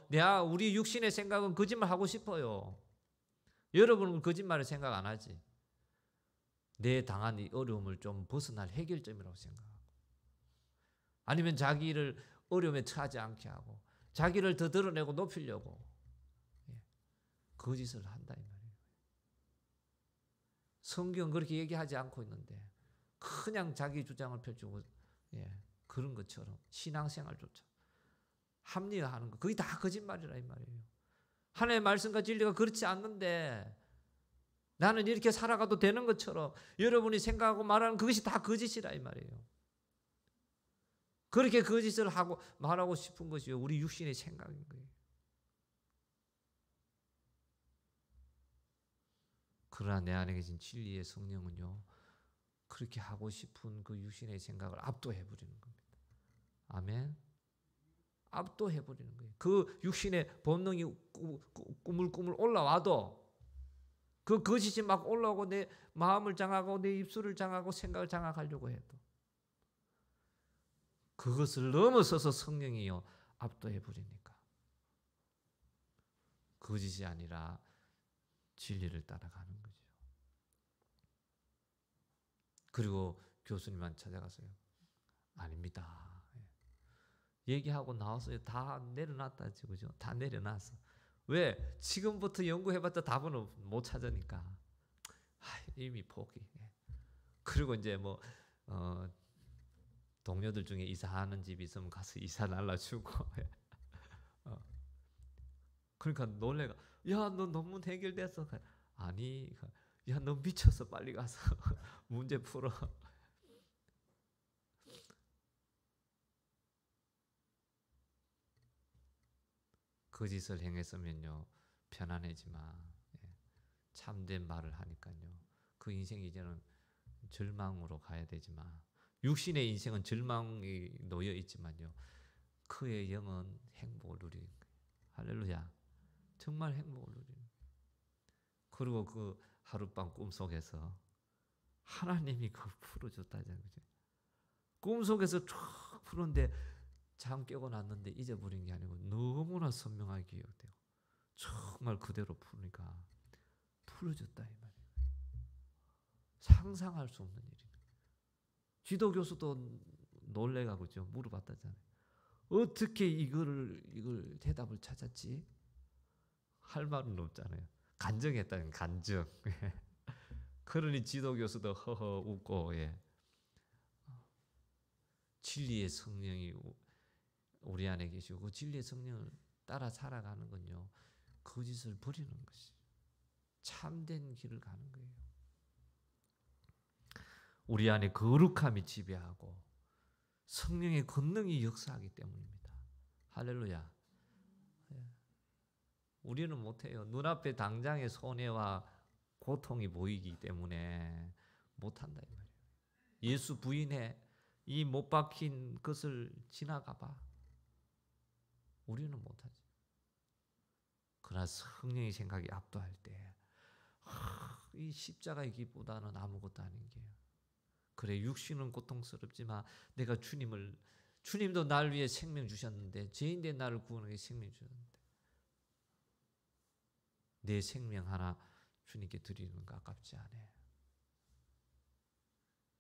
우리 육신의 생각은 거짓말 하고 싶어요. 여러분은 거짓말을 생각 안 하지. 내 당한 이 어려움을 좀 벗어날 해결점이라고 생각하고. 아니면 자기를 어려움에 처하지 않게 하고 자기를 더 드러내고 높이려고 거짓을 한다 이 말이에요. 성경은 그렇게 얘기하지 않고 있는데 그냥 자기 주장을 펼치고 그런 것처럼 신앙생활조차 합리화하는 거 그게 다 거짓말이라 이 말이에요. 하나님의 말씀과 진리가 그렇지 않는데 나는 이렇게 살아가도 되는 것처럼 여러분이 생각하고 말하는 그것이 다 거짓이라 이 말이에요. 그렇게 거짓을 하고 말하고 싶은 것이 우리 육신의 생각인 거예요. 그러나 내 안에 계신 진리의 성령은요, 그렇게 하고 싶은 그 육신의 생각을 압도해버리는 겁니다. 아멘. 압도해버리는 거예요. 그 육신의 본능이 꾸물꾸물 올라와도 그 거짓이 막 올라오고 내 마음을 장악하고 내 입술을 장악하고 생각을 장악하려고 해도 그것을 넘어서서 성령이요 압도해버리니까 거짓이 아니라 진리를 따라가는 거죠. 그리고 교수님만 찾아가서요. 아닙니다. 얘기하고 나왔어요. 다 내려놨다. 그죠? 다 내려놨어. 왜? 지금부터 연구해봤자 답은 못 찾으니까. 이미 포기. 그리고 이제 동료들 중에 이사하는 집이 있으면 가서 이사 날라주고. 그러니까 놀래가. 야, 너 논문 해결됐어. 아니, 야, 너 미쳤어. 빨리 가서 문제 풀어. 거짓을 행했으면요 편안해지만 참된 말을 하니까요 그 인생이 이제는 절망으로 가야 되지만 육신의 인생은 절망이 놓여 있지만요 그의 영은 행복을 누리는 거예요. 할렐루야. 정말 행복을 누리는 거예요. 그리고 그 하룻밤 꿈속에서 하나님이 그걸 풀어줬다잖아요. 꿈속에서 쫙 푸는데 잠 깨고 났는데 잊어버린 게 아니고 너무나 선명하게 기억되고 정말 그대로 푸니까 풀어졌다 이 말이에요. 상상할 수 없는 일이에요. 지도 교수도 놀래가고죠. 물어봤다잖아요. 어떻게 이걸 대답을 찾았지? 할 말은 없잖아요. 간증했다는 간증. 그러니 지도 교수도 허허 웃고 진리의 성령이 우리 안에 계시고 그 진리의 성령을 따라 살아가는 건요 거짓을 버리는 것이 참된 길을 가는 거예요. 우리 안에 거룩함이 지배하고 성령의 권능이 역사하기 때문입니다. 할렐루야. 우리는 못해요. 눈앞에 당장의 손해와 고통이 보이기 때문에 못한다 이 말이에요. 예수 부인해. 이 못 박힌 것을 지나가봐. 우리는 못하지. 그러나 성령의 생각이 압도할 때 이 십자가의 길보다는 아무것도 아닌 게요. 그래 육신은 고통스럽지만 내가 주님도 날 위해 생명 주셨는데 죄인된 나를 구원하기 위해 생명 주셨는데 내 생명 하나 주님께 드리는 거 아깝지 않아.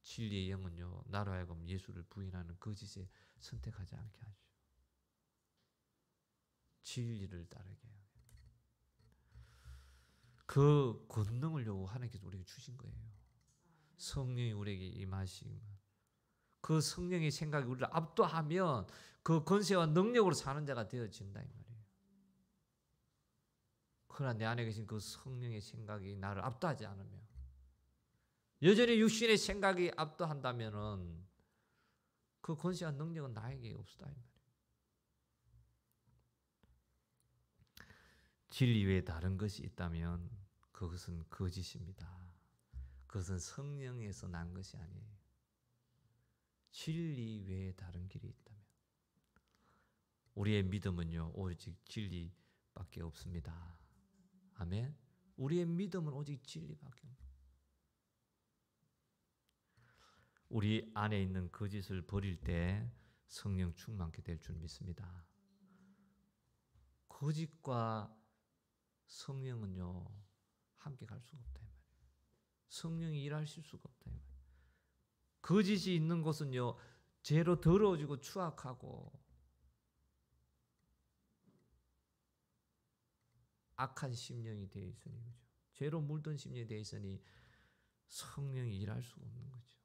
진리의 영은요 나로 하여금 예수를 부인하는 거짓에 선택하지 않게 하죠. 진리를 따르게 해요. 그 권능을요 하나님께서 우리에게 주신 거예요. 성령이 우리에게 임하시면 그 성령의 생각이 우리를 압도하면 그 권세와 능력으로 사는 자가 되어진다 이 말이에요. 그러나 내 안에 계신 그 성령의 생각이 나를 압도하지 않으면 여전히 육신의 생각이 압도한다면은 그 권세와 능력은 나에게 없다 이 말이에요. 진리 외에 다른 것이 있다면 그것은 거짓입니다. 그것은 성령에서 난 것이 아니에요. 진리 외에 다른 길이 있다면 우리의 믿음은요 오직 진리밖에 없습니다. 아멘. 우리의 믿음은 오직 진리밖에 없습니다. 우리 안에 있는 거짓을 버릴 때 성령 충만케 될 줄 믿습니다. 거짓과 성령은요 함께 갈 수가 없다 이 말이에요. 성령이 일하실 수가 없다 이 말이에요. 거짓이 있는 곳은요 죄로 더러워지고 추악하고 악한 심령이 되어 있으니, 그죠? 죄로 물든 심령이 되어 있으니 성령이 일할 수가 없는 거죠.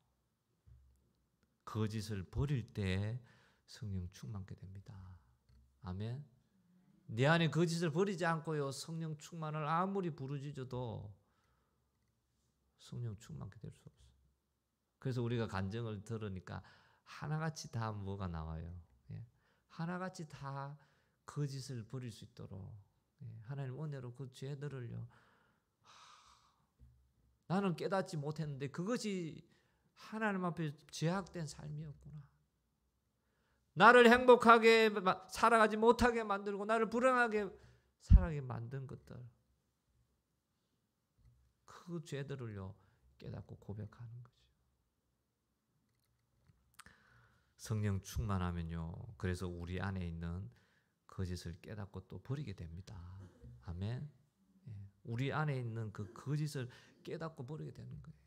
거짓을 버릴 때 성령 충만케 됩니다. 아멘. 내 안에 거짓을 버리지 않고요, 성령 충만을 아무리 부르짖어도 성령 충만케 될 수 없어요. 그래서 우리가 간증을 들으니까 하나같이 다 뭐가 나와요. 예. 하나같이 다 거짓을 버릴 수 있도록, 예. 하나님 은혜로 그 죄들을요, 나는 깨닫지 못했는데 그것이 하나님 앞에 죄악된 삶이었구나. 나를 행복하게 살아가지 못하게 만들고 나를 불행하게 살아가게 만든 것들, 그 죄들을요 깨닫고 고백하는 거죠. 성령 충만하면요, 그래서 우리 안에 있는 거짓을 깨닫고 또 버리게 됩니다. 아멘. 예. 우리 안에 있는 그 거짓을 깨닫고 버리게 되는 거예요.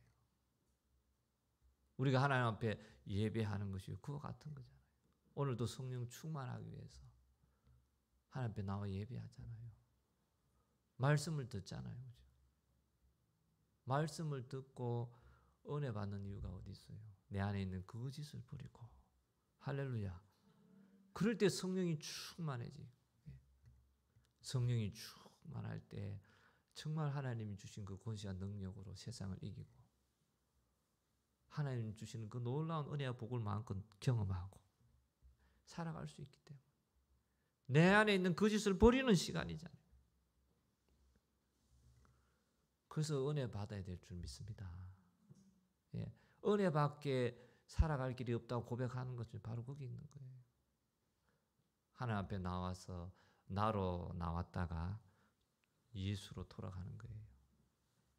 우리가 하나님 앞에 예배하는 것이 그와 같은 거잖아요. 오늘도 성령 충만하기 위해서 하나님 앞에 나와 예배하잖아요. 말씀을 듣잖아요. 그죠? 말씀을 듣고 은혜 받는 이유가 어디 있어요? 내 안에 있는 거짓을 버리고. 할렐루야. 그럴 때 성령이 충만해지. 성령이 충만할 때 정말 하나님이 주신 그 권세와 능력으로 세상을 이기고 하나님 주시는 그 놀라운 은혜와 복을 마음껏 경험하고 살아갈 수 있기 때문에 내 안에 있는 거짓을 버리는 시간이잖아요. 그래서 은혜 받아야 될 줄 믿습니다. 예. 은혜 밖에 살아갈 길이 없다고 고백하는 것이 바로 거기 있는 거예요. 하나님 앞에 나와서 나로 나왔다가 예수로 돌아가는 거예요.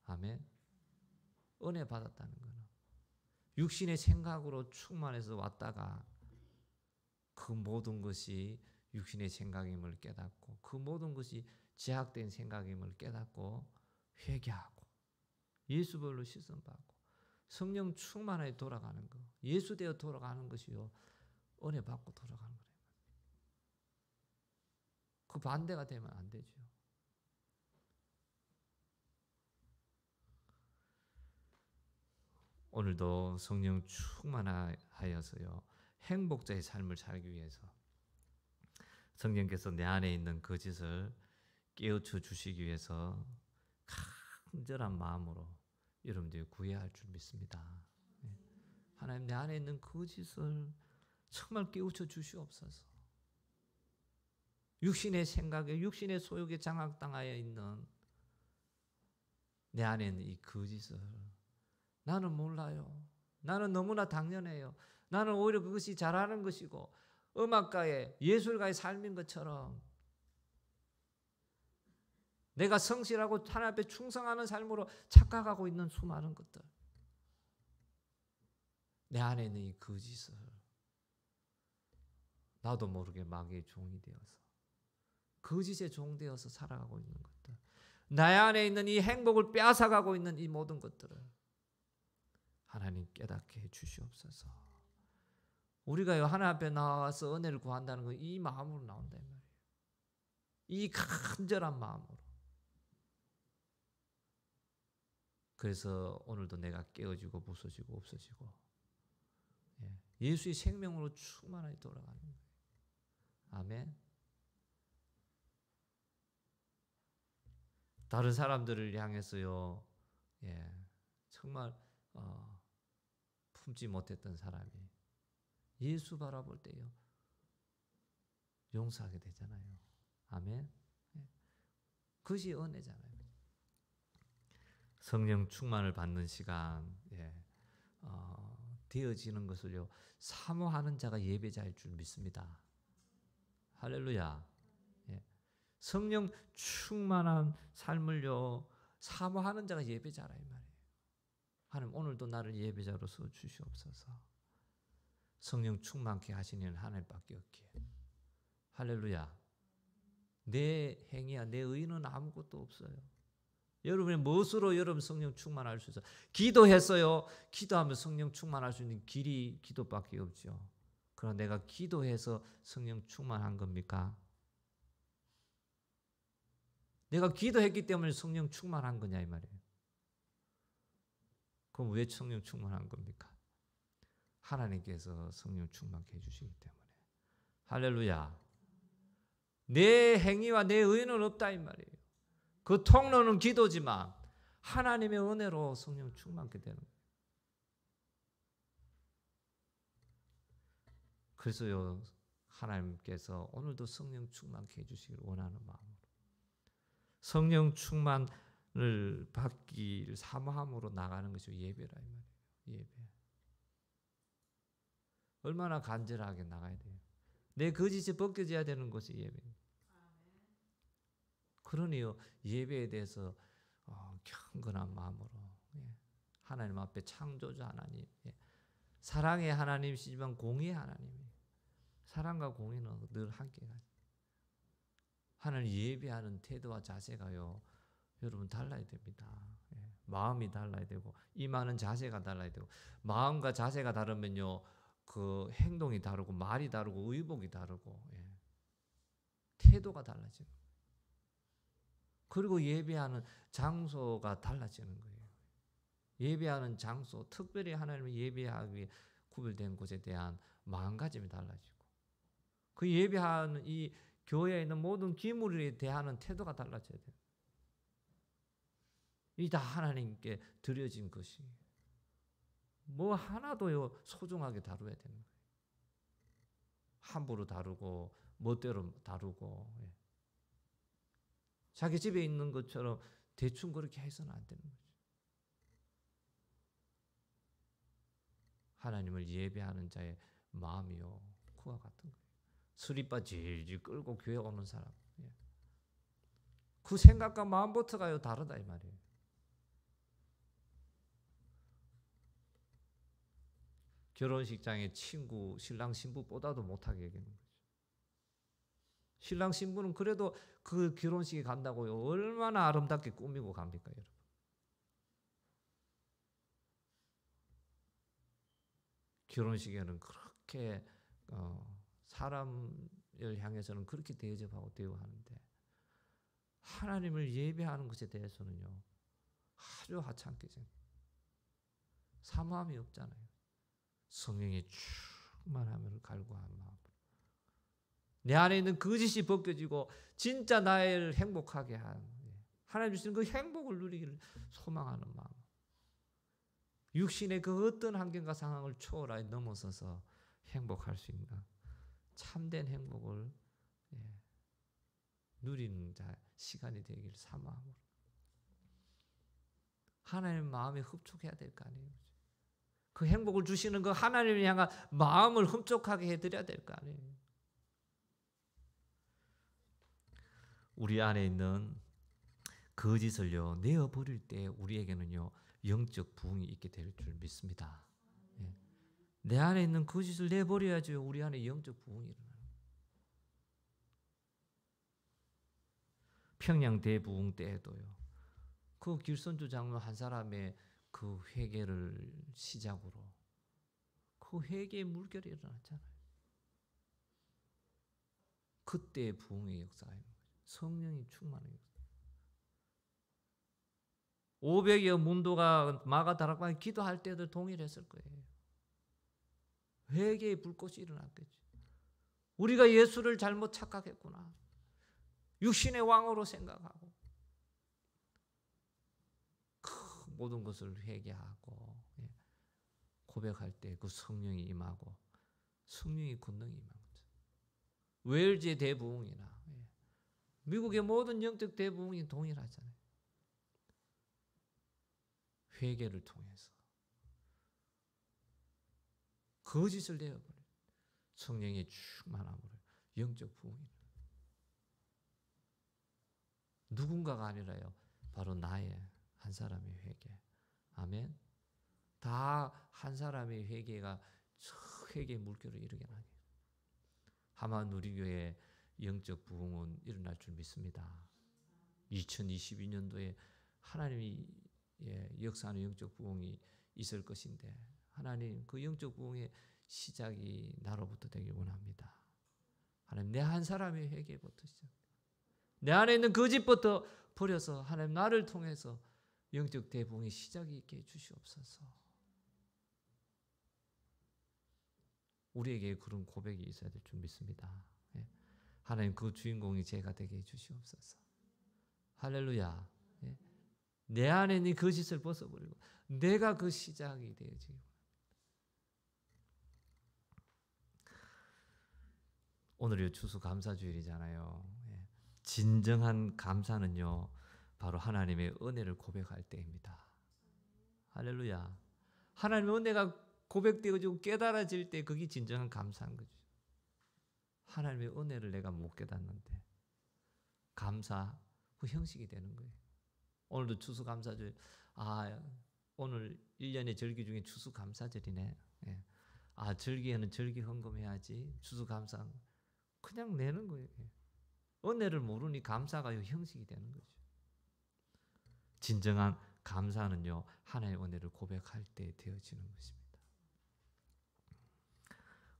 아멘. 은혜 받았다는 거는 육신의 생각으로 충만해서 왔다가 그 모든 것이 육신의 생각임을 깨닫고 그 모든 것이 제약된 생각임을 깨닫고 회개하고 예수별로 씻음받고 성령 충만하게 돌아가는 거, 예수 되어 돌아가는 것이요 은혜 받고 돌아가는 거예요. 그 반대가 되면 안 되죠. 오늘도 성령 충만하여서요 행복자의 삶을 살기 위해서 성령께서 내 안에 있는 거짓을 깨우쳐 주시기 위해서 간절한 마음으로 여러분들이 구해야 할 줄 믿습니다. 하나님, 내 안에 있는 거짓을 정말 깨우쳐 주시옵소서. 육신의 생각에, 육신의 소욕에 장악당하여 있는 내 안에 있는 이 거짓을 나는 몰라요. 나는 너무나 당연해요. 나는 오히려 그것이 잘하는 것이고 음악가의 예술가의 삶인 것처럼 내가 성실하고 하나님 앞에 충성하는 삶으로 착각하고 있는 수많은 것들, 내 안에 있는 이 거짓을 나도 모르게 마귀의 종이 되어서 거짓의 종 되어서 살아가고 있는 것들, 내 안에 있는 이 행복을 빼앗아가고 있는 이 모든 것들을 하나님 깨닫게 해 주시옵소서. 우리가 하나님 앞에 나와서 은혜를 구한다는 건 이 마음으로 나온다 이 말이에요. 이 간절한 마음으로. 그래서 오늘도 내가 깨어지고 부서지고 없어지고 예수의 생명으로 충만하게 돌아가는 거예요. 아멘. 다른 사람들을 향해서요, 정말 품지 못했던 사람이 예수 바라볼 때요 용서하게 되잖아요. 아멘. 그것이 은혜잖아요. 성령 충만을 받는 시간 되어지는 것을요 사모하는 자가 예배자일 줄 믿습니다. 할렐루야. 성령 충만한 삶을요 사모하는 자가 예배자라 이 말이에요. 하나님, 오늘도 나를 예배자로서 주시옵소서. 성령 충만케 하시는 하나님밖에 없기에. 할렐루야. 내 행위야, 내 의는 아무것도 없어요. 여러분의 무엇으로 여러분 성령 충만할 수 있어요? 기도했어요. 기도하면 성령 충만할 수 있는 길이 기도밖에 없죠. 그럼 내가 기도해서 성령 충만한 겁니까? 내가 기도했기 때문에 성령 충만한 거냐 이 말이에요. 그럼 왜 성령 충만한 겁니까? 하나님께서 성령 충만케 해주시기 때문에. 할렐루야. 내 행위와 내 의는 없다 이 말이에요. 그 통로는 기도지만 하나님의 은혜로 성령 충만케 되는 거예요. 그래서요, 하나님께서 오늘도 성령 충만케 해주시기를 원하는 마음으로 성령 충만을 받기를 사모함으로 나가는 것이 예배라 이 말이에요. 예배. 얼마나 간절하게 나가야 돼요. 내 거짓이 벗겨져야 되는 것이 예배예요. 그러니요, 예배에 대해서 경건한 마음으로 하나님 앞에 창조주 하나님, 사랑의 하나님이시지만 공의의 하나님이에요. 사랑과 공의는 늘 함께 가요. 하나님 예배하는 태도와 자세가요, 여러분 달라야 됩니다. 마음이 달라야 되고 임하는 자세가 달라야 되고 마음과 자세가 다르면요, 그 행동이 다르고 말이 다르고 의복이 다르고 태도가 달라지는 거예요. 그리고 예배하는 장소가 달라지는 거예요. 예배하는 장소, 특별히 하나님을 예배하기 위해 구별된 곳에 대한 마음가짐이 달라지고 그 예배하는 이 교회에 있는 모든 기물에 대한 태도가 달라져야 돼요. 이 다 하나님께 드려진 것이 뭐 하나도요 소중하게 다뤄야 되는 거예요. 함부로 다루고 멋대로 다루고 자기 집에 있는 것처럼 대충 그렇게 해서는 안 되는 거죠. 하나님을 예배하는 자의 마음이요 그와 같은 거예요. 수리바 질질 끌고 교회 오는 사람, 그 생각과 마음부터가요 다르다 이 말이에요. 결혼식장에 친구, 신랑 신부보다도 못하게 여기는 거죠. 신랑 신부는 그래도 그 결혼식에 간다고요 얼마나 아름답게 꾸미고 갑니까 여러분. 결혼식에는 그렇게 사람을 향해서는 그렇게 대접하고 대우하는데 하나님을 예배하는 것에 대해서는요 아주 하찮게 사모함이 없잖아요. 성령의 충만함을 갈구한 마음, 내 안에 있는 거짓이 벗겨지고 진짜 나를 행복하게 한 하나님 주시는 그 행복을 누리기를 소망하는 마음, 육신의 그 어떤 환경과 상황을 초월하여 넘어서서 행복할 수 있는 참된 행복을 누리는 자 시간이 되기를 사모함으로 하나님 마음에 흡족해야 될 거 아니에요. 그 행복을 주시는 그 하나님을 향한 마음을 흡족하게 해드려야 될 거 아니에요. 우리 안에 있는 거짓을요 내어버릴 때 우리에게는요 영적 부흥이 있게 될 줄 믿습니다. 내 안에 있는 거짓을 내버려야죠 우리 안에 영적 부흥이 일어나는. 평양 대부흥 때에도요 그 길선주 장로 한 사람의 그 회개를 시작으로 그 회개의 물결이 일어났잖아요. 그때 부흥의 역사가 있는 거죠. 성령이 충만한 역사. 500여 문도가 마가다락방에 기도할 때도 동일했을 거예요. 회개의 불꽃이 일어났겠죠. 우리가 예수를 잘못 착각했구나. 육신의 왕으로 생각하고 그 모든 것을 회개하고 고백할 때 그 성령이 임하고 성령의 권능이 임한 거죠. 웨일즈의 대부흥이나 미국의 모든 영적 대부흥이 동일하잖아요. 회개를 통해서 거짓을 내어버려 성령의 충만함으로 영적 부흥이 누군가가 아니라요 바로 나의 한 사람의 회개. 아멘. 다 한 사람의 회개가 회개의 물결을 일으게 나게. 하만 누리교회 영적 부흥은 일어날 줄 믿습니다. 2022년도에 하나님이 역사하는 영적 부흥이 있을 것인데 하나님 그 영적 부흥의 시작이 나로부터 되길 원합니다. 하나님, 내 한 사람의 회개부터 시작. 내 안에 있는 거짓부터 버려서 하나님 나를 통해서 영적 대붕의 시작이 있게 해주시옵소서. 우리에게 그런 고백이 있어야 될 줄 믿습니다. 예. 하나님, 그 주인공이 제가 되게 해주시옵소서. 할렐루야. 예. 내 안에 있는 거짓을 벗어버리고 내가 그 시작이 되어지고. 오늘이 추수감사주일이잖아요. 예. 진정한 감사는요, 바로 하나님의 은혜를 고백할 때입니다. 할렐루야. 하나님의 은혜가 고백되어지고 깨달아질 때 그게 진정한 감사한 거죠. 하나님의 은혜를 내가 못 깨닫는데 감사 그 형식이 되는 거예요. 오늘도 추수감사절, 오늘 1년의 절기 중에 추수감사절이네. 예. 절기에는 절기 헌금해야지. 추수감사 그냥 내는 거예요. 은혜를 모르니 감사가 형식이 되는 거죠. 진정한 감사는요, 하나님의 은혜를 고백할 때 되어지는 것입니다.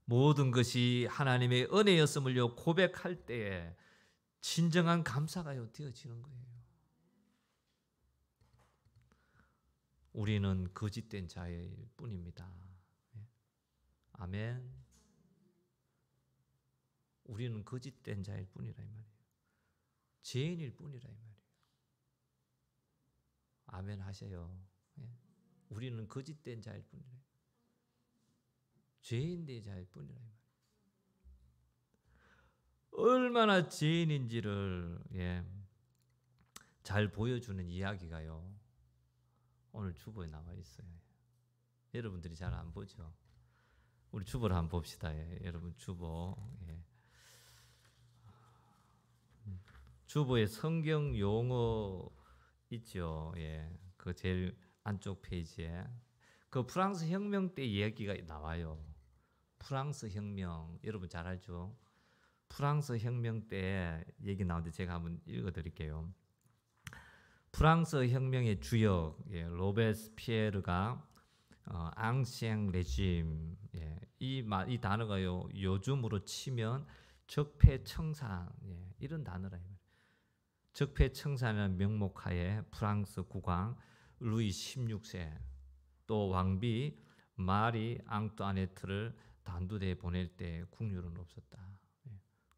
모든 것이 하나님의 은혜였음을요 고백할 때에 진정한 감사가요 되어지는 거예요. 우리는 거짓된 자일 뿐입니다. 아멘. 우리는 거짓된 자일 뿐이라 이 말이에요. 죄인일 뿐이라 이 말이에요. 아멘 하세요. 우리는 거짓된 자일 뿐이라. 죄인된 자일 뿐이라 이 말이에요. 얼마나 죄인인지를 잘 보여주는 이야기가요, 오늘 주보에 나와 있어요. 여러분들이 잘 안 보죠? 우리 주보를 한번 봅시다. 여러분 주보. 주보에 성경 용어 있죠. 그 제일 안쪽 페이지에 그 프랑스 혁명 때 이야기가 나와요. 프랑스 혁명 여러분 잘 알죠? 프랑스 혁명 때 얘기 나오는데 제가 한번 읽어드릴게요. 프랑스 혁명의 주역 로베스피에르가 앙시앙 레짐 이 단어가요 요즘으로 치면 적폐청산 이런 단어라. 적폐청산이라는 명목하에 프랑스 국왕 루이 16세 또 왕비 마리 앙뚜아네트를 단두대에 보낼 때 국률은 없었다.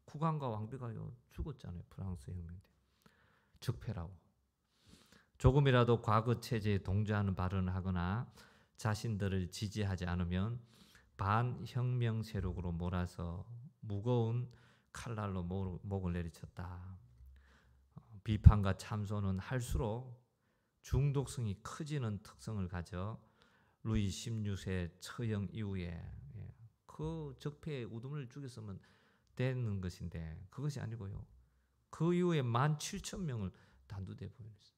국왕과 왕비가요 죽었잖아요. 프랑스 혁명 때. 적폐라고. 조금이라도 과거 체제에 동조하는 발언을 하거나 자신들을 지지하지 않으면 반혁명 세력으로 몰아서 무거운 칼날로 목을 내리쳤다. 비판과 참소는 할수록 중독성이 커지는 특성을 가져 루이 16세 처형 이후에 그 적폐의 우두머리를 죽였으면 되는 것인데 그것이 아니고요. 그 이후에 17,000명을 단두대에 보냈어요.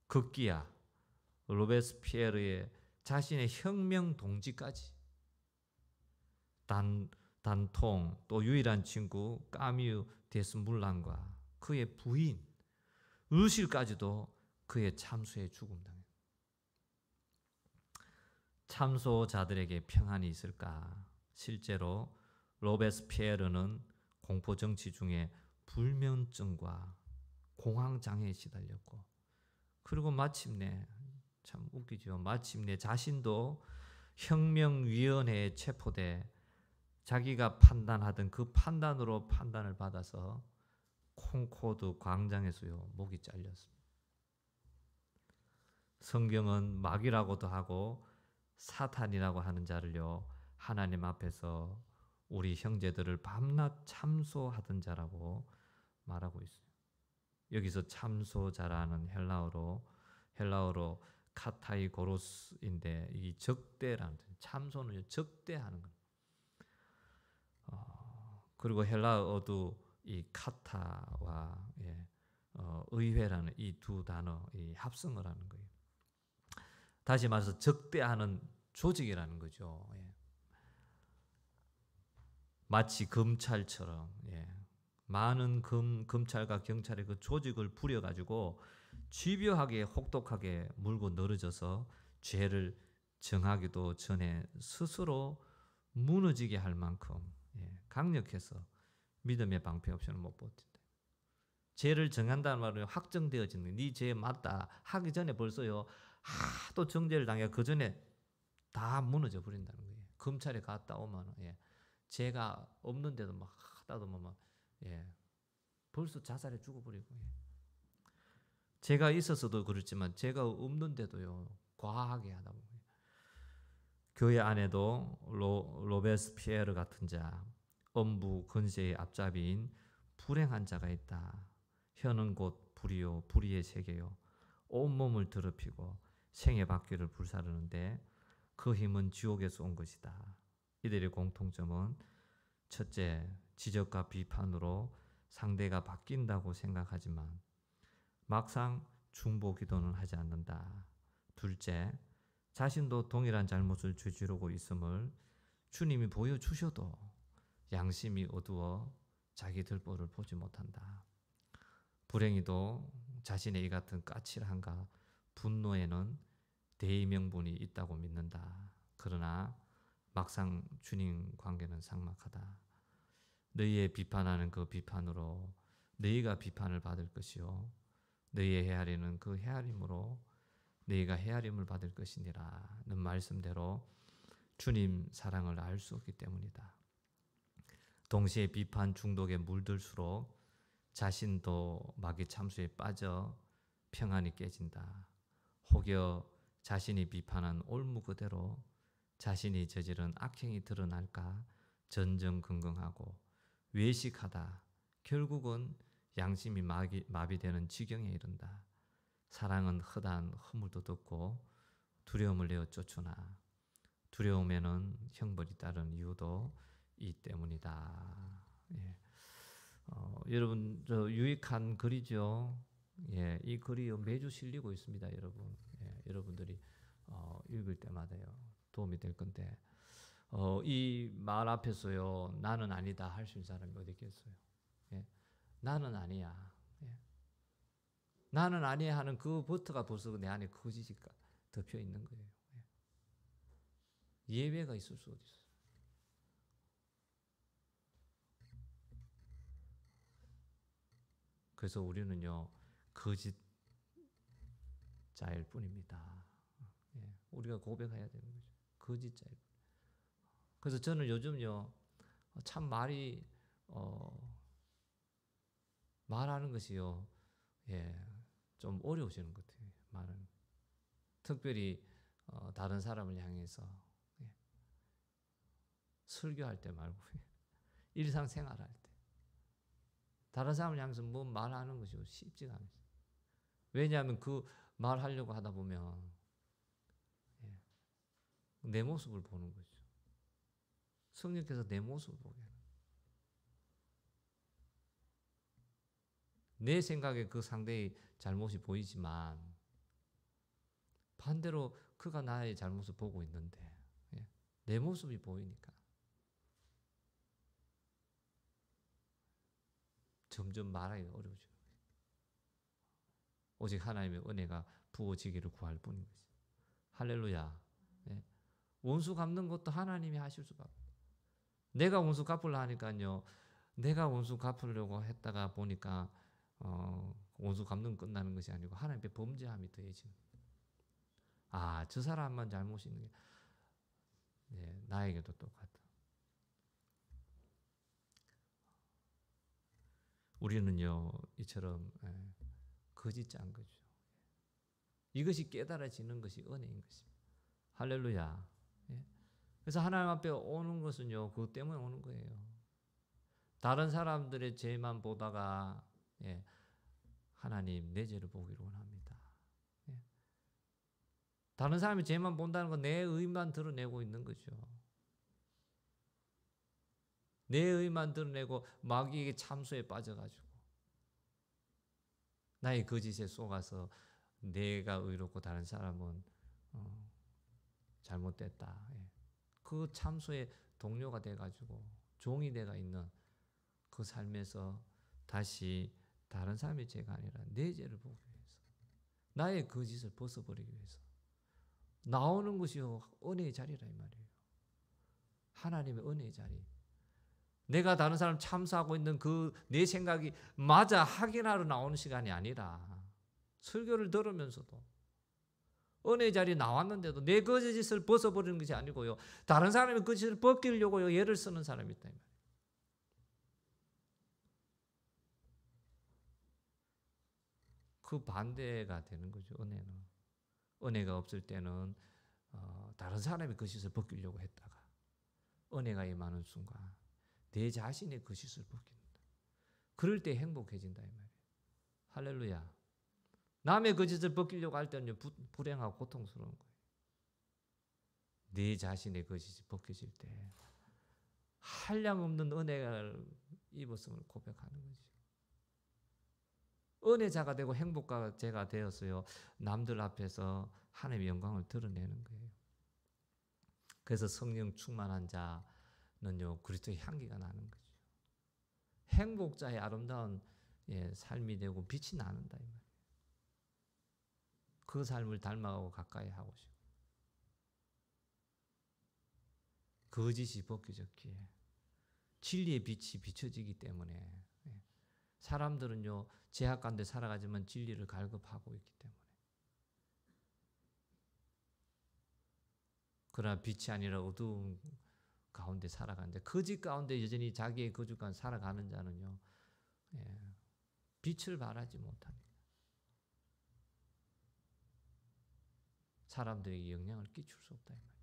급기야 로베스피에르의 자신의 혁명 동지까지 단통 또 유일한 친구 까뮤 데스물란과 그의 부인 루실까지도 그의 참소에 죽음당했다. 참소자들에게 평안이 있을까? 실제로 로베스피에르는 공포정치 중에 불면증과 공황장애에 시달렸고 그리고 마침내 참 웃기죠. 마침내 자신도 혁명위원회에 체포돼 자기가 판단하던 그 판단으로 판단을 받아서 콩코드 광장에서요 목이 잘렸습니다. 성경은 마귀라고도 하고 사탄이라고 하는 자를요 하나님 앞에서 우리 형제들을 밤낮 참소하던 자라고 말하고 있어요. 여기서 참소자라는 헬라어로 카타이고로스인데 이 적대라는 참소는 적대하는 것. 그리고 헬라어도 이 카타와 의회라는 이 두 단어 이 합성을 하는 거예요. 다시 말해서 적대하는 조직이라는 거죠. 마치 검찰처럼 많은 검찰과 경찰의 그 조직을 부려가지고 집요하게 혹독하게 물고 늘어져서 죄를 정하기도 전에 스스로 무너지게 할 만큼 강력해서 믿음의 방패 없이는 못 버틴다. 죄를 정한다는 말은 확정되어지는 네 죄 맞다 하기 전에 벌써요 하도 정죄를 당해 그 전에 다 무너져 버린다는 거예요. 검찰에 갔다 오면 죄가 없는데도 막 하다도 막 벌써 자살해 죽어버리고 죄가 있었어도 그렇지만 죄가 없는데도요 과하게 하다 보면 교회 안에도 로베스피에르 같은 자, 엄부 근세의 앞잡이인 불행한 자가 있다. 혀는 곧 불이요 불의의 세계요 온몸을 더럽히고 생의 바퀴를 불사르는데 그 힘은 지옥에서 온 것이다. 이들의 공통점은 첫째, 지적과 비판으로 상대가 바뀐다고 생각하지만 막상 중보 기도는 하지 않는다. 둘째, 자신도 동일한 잘못을 저지르고 있음을 주님이 보여주셔도 양심이 어두워 자기 들보를 보지 못한다. 불행히도 자신의 이 같은 까칠함과 분노에는 대의 명분이 있다고 믿는다. 그러나 막상 주님 관계는 삭막하다. 너희의 비판하는 그 비판으로 너희가 비판을 받을 것이요 너희의 헤아리는 그 헤아림으로 너희가 헤아림을 받을 것이니라는 말씀대로 주님 사랑을 알 수 없기 때문이다. 동시에 비판 중독에 물들수록 자신도 마귀 참수에 빠져 평안이 깨진다. 혹여 자신이 비판한 올무 그대로 자신이 저지른 악행이 드러날까 전전긍긍하고 외식하다 결국은 양심이 마비되는 지경에 이른다. 사랑은 허다한 허물도 덮고 두려움을 내어 쫓으나 두려움에는 형벌이 따른 이유도 이 때문이다. 여러분 저 유익한 글이죠. 이 글이 매주 실리고 있습니다, 여러분. 여러분들이 읽을 때마다요 도움이 될 건데 이 말 앞에서요 나는 아니다 할 수 있는 사람이 어디 있겠어요? 나는 아니야. 나는 아니야 하는 그 버트가 벌써 내 안에 거짓이 덮여 있는 거예요. 예외가 있을 수 어디 있어요? 그래서 우리는요 거짓자일 뿐입니다. 우리가 고백해야 되는 거죠. 거짓자일 뿐. 그래서 저는 요즘요 참 말이 말하는 것이요 좀 어려워지는 것 같아요. 말은 특별히 다른 사람을 향해서 설교할 때 말고 일상생활할 때 다른 사람을 향해서 뭐 말하는 것이 쉽지가 않아요. 왜냐하면 그 말하려고 하다 보면 내 모습을 보는 거죠. 성령께서 내 모습을 보게 하는 내 생각에 그 상대의 잘못이 보이지만 반대로 그가 나의 잘못을 보고 있는데 내 모습이 보이니까 점점 말하기가 어려워져요. 오직 하나님의 은혜가 부어지기를 구할 뿐인 거지. 할렐루야. 원수 갚는 것도 하나님이 하실 수밖에. 내가 원수 갚으려 하니까요. 내가 원수 갚으려고 했다가 보니까 원수 갚는 끝나는 것이 아니고 하나님의 범죄함이 더해지는. 저 사람만 잘못이 있는 게 나에게도 똑같다. 우리는요 이처럼 거짓자인 거죠. 이것이 깨달아지는 것이 은혜인 것입니다. 할렐루야. 그래서 하나님 앞에 오는 것은요 그것 때문에 오는 거예요. 다른 사람들의 죄만 보다가 하나님 내 죄를 보기를 원합니다. 다른 사람의 죄만 본다는 건 내 의만 드러내고 있는 거죠. 내 의만 드러내고 마귀에게 참소에 빠져가지고 나의 거짓에 속아서 내가 의롭고 다른 사람은 잘못됐다. 그 참소의 동료가 돼가지고 종이 돼가 있는 그 삶에서 다시 다른 사람의 죄가 아니라 내 죄를 보기 위해서 나의 거짓을 벗어버리기 위해서 나오는 것이 은혜의 자리라 이 말이에요. 하나님의 은혜의 자리. 내가 다른 사람 참수하고 있는 그 내 생각이 맞아 확인하러 나오는 시간이 아니라 설교를 들으면서도 은혜의 자리에 나왔는데도 내 거짓을 벗어버리는 것이 아니고요. 다른 사람의 거짓을 벗기려고 예를 쓰는 사람이 있다. 그 반대가 되는 거죠. 은혜는. 은혜가 없을 때는 다른 사람의 거짓을 벗기려고 했다가 은혜가 임하는 순간 내 자신의 거짓을 벗긴다. 그럴 때 행복해진다 이 말이에요. 할렐루야. 남의 거짓을 벗기려고 할 때는 불행하고 고통스러운 거예요. 내 자신의 거짓이 벗겨질 때 한량없는 은혜를 입었음을 고백하는 거죠. 은혜자가 되고 행복자가 되었어요. 남들 앞에서 하나님의 영광을 드러내는 거예요. 그래서 성령 충만한 자는요 그리스도의 향기가 나는 거죠. 행복자의 아름다운 삶이 되고 빛이 나는다 이 말이에요. 그 삶을 닮아가고 가까이 하고 싶고 거짓이 벗겨졌기에 진리의 빛이 비춰지기 때문에 사람들은요 제약 가운데 살아가지만 진리를 갈급하고 있기 때문에 그러나 빛이 아니라 어두운 가운데 살아가는데 거짓 가운데 여전히 자기의 거짓 가운데 살아가는 자는요 빛을 발하지 못합니다. 사람들에게 영향을 끼칠 수 없다 이 말이에요.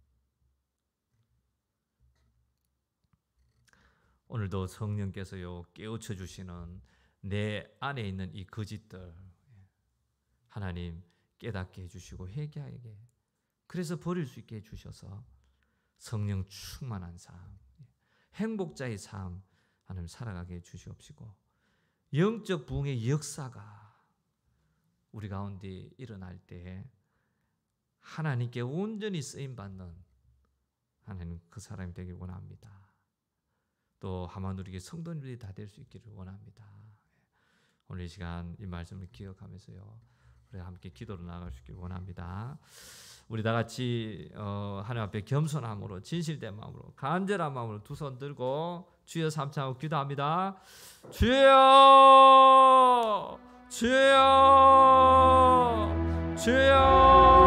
오늘도 성령께서요 깨우쳐 주시는 내 안에 있는 이 거짓들 하나님 깨닫게 해주시고 회개하게 그래서 버릴 수 있게 해주셔서 성령 충만한 삶 행복자의 삶 하나님 살아가게 해주시옵시고 영적 부흥의 역사가 우리 가운데 일어날 때 하나님께 온전히 쓰임받는 하나님 그 사람이 되길 원합니다. 또 하마누리게 성도님들이 다 될 수 있기를 원합니다. 오늘 이 시간 이 말씀을 기억하면서요 우리 함께 기도로 나아갈 수 있기를 원합니다. 우리 다 같이 하나님 앞에 겸손함으로 진실된 마음으로 간절한 마음으로 두 손 들고 주여 삼창하고 기도합니다. 주여 주여 주여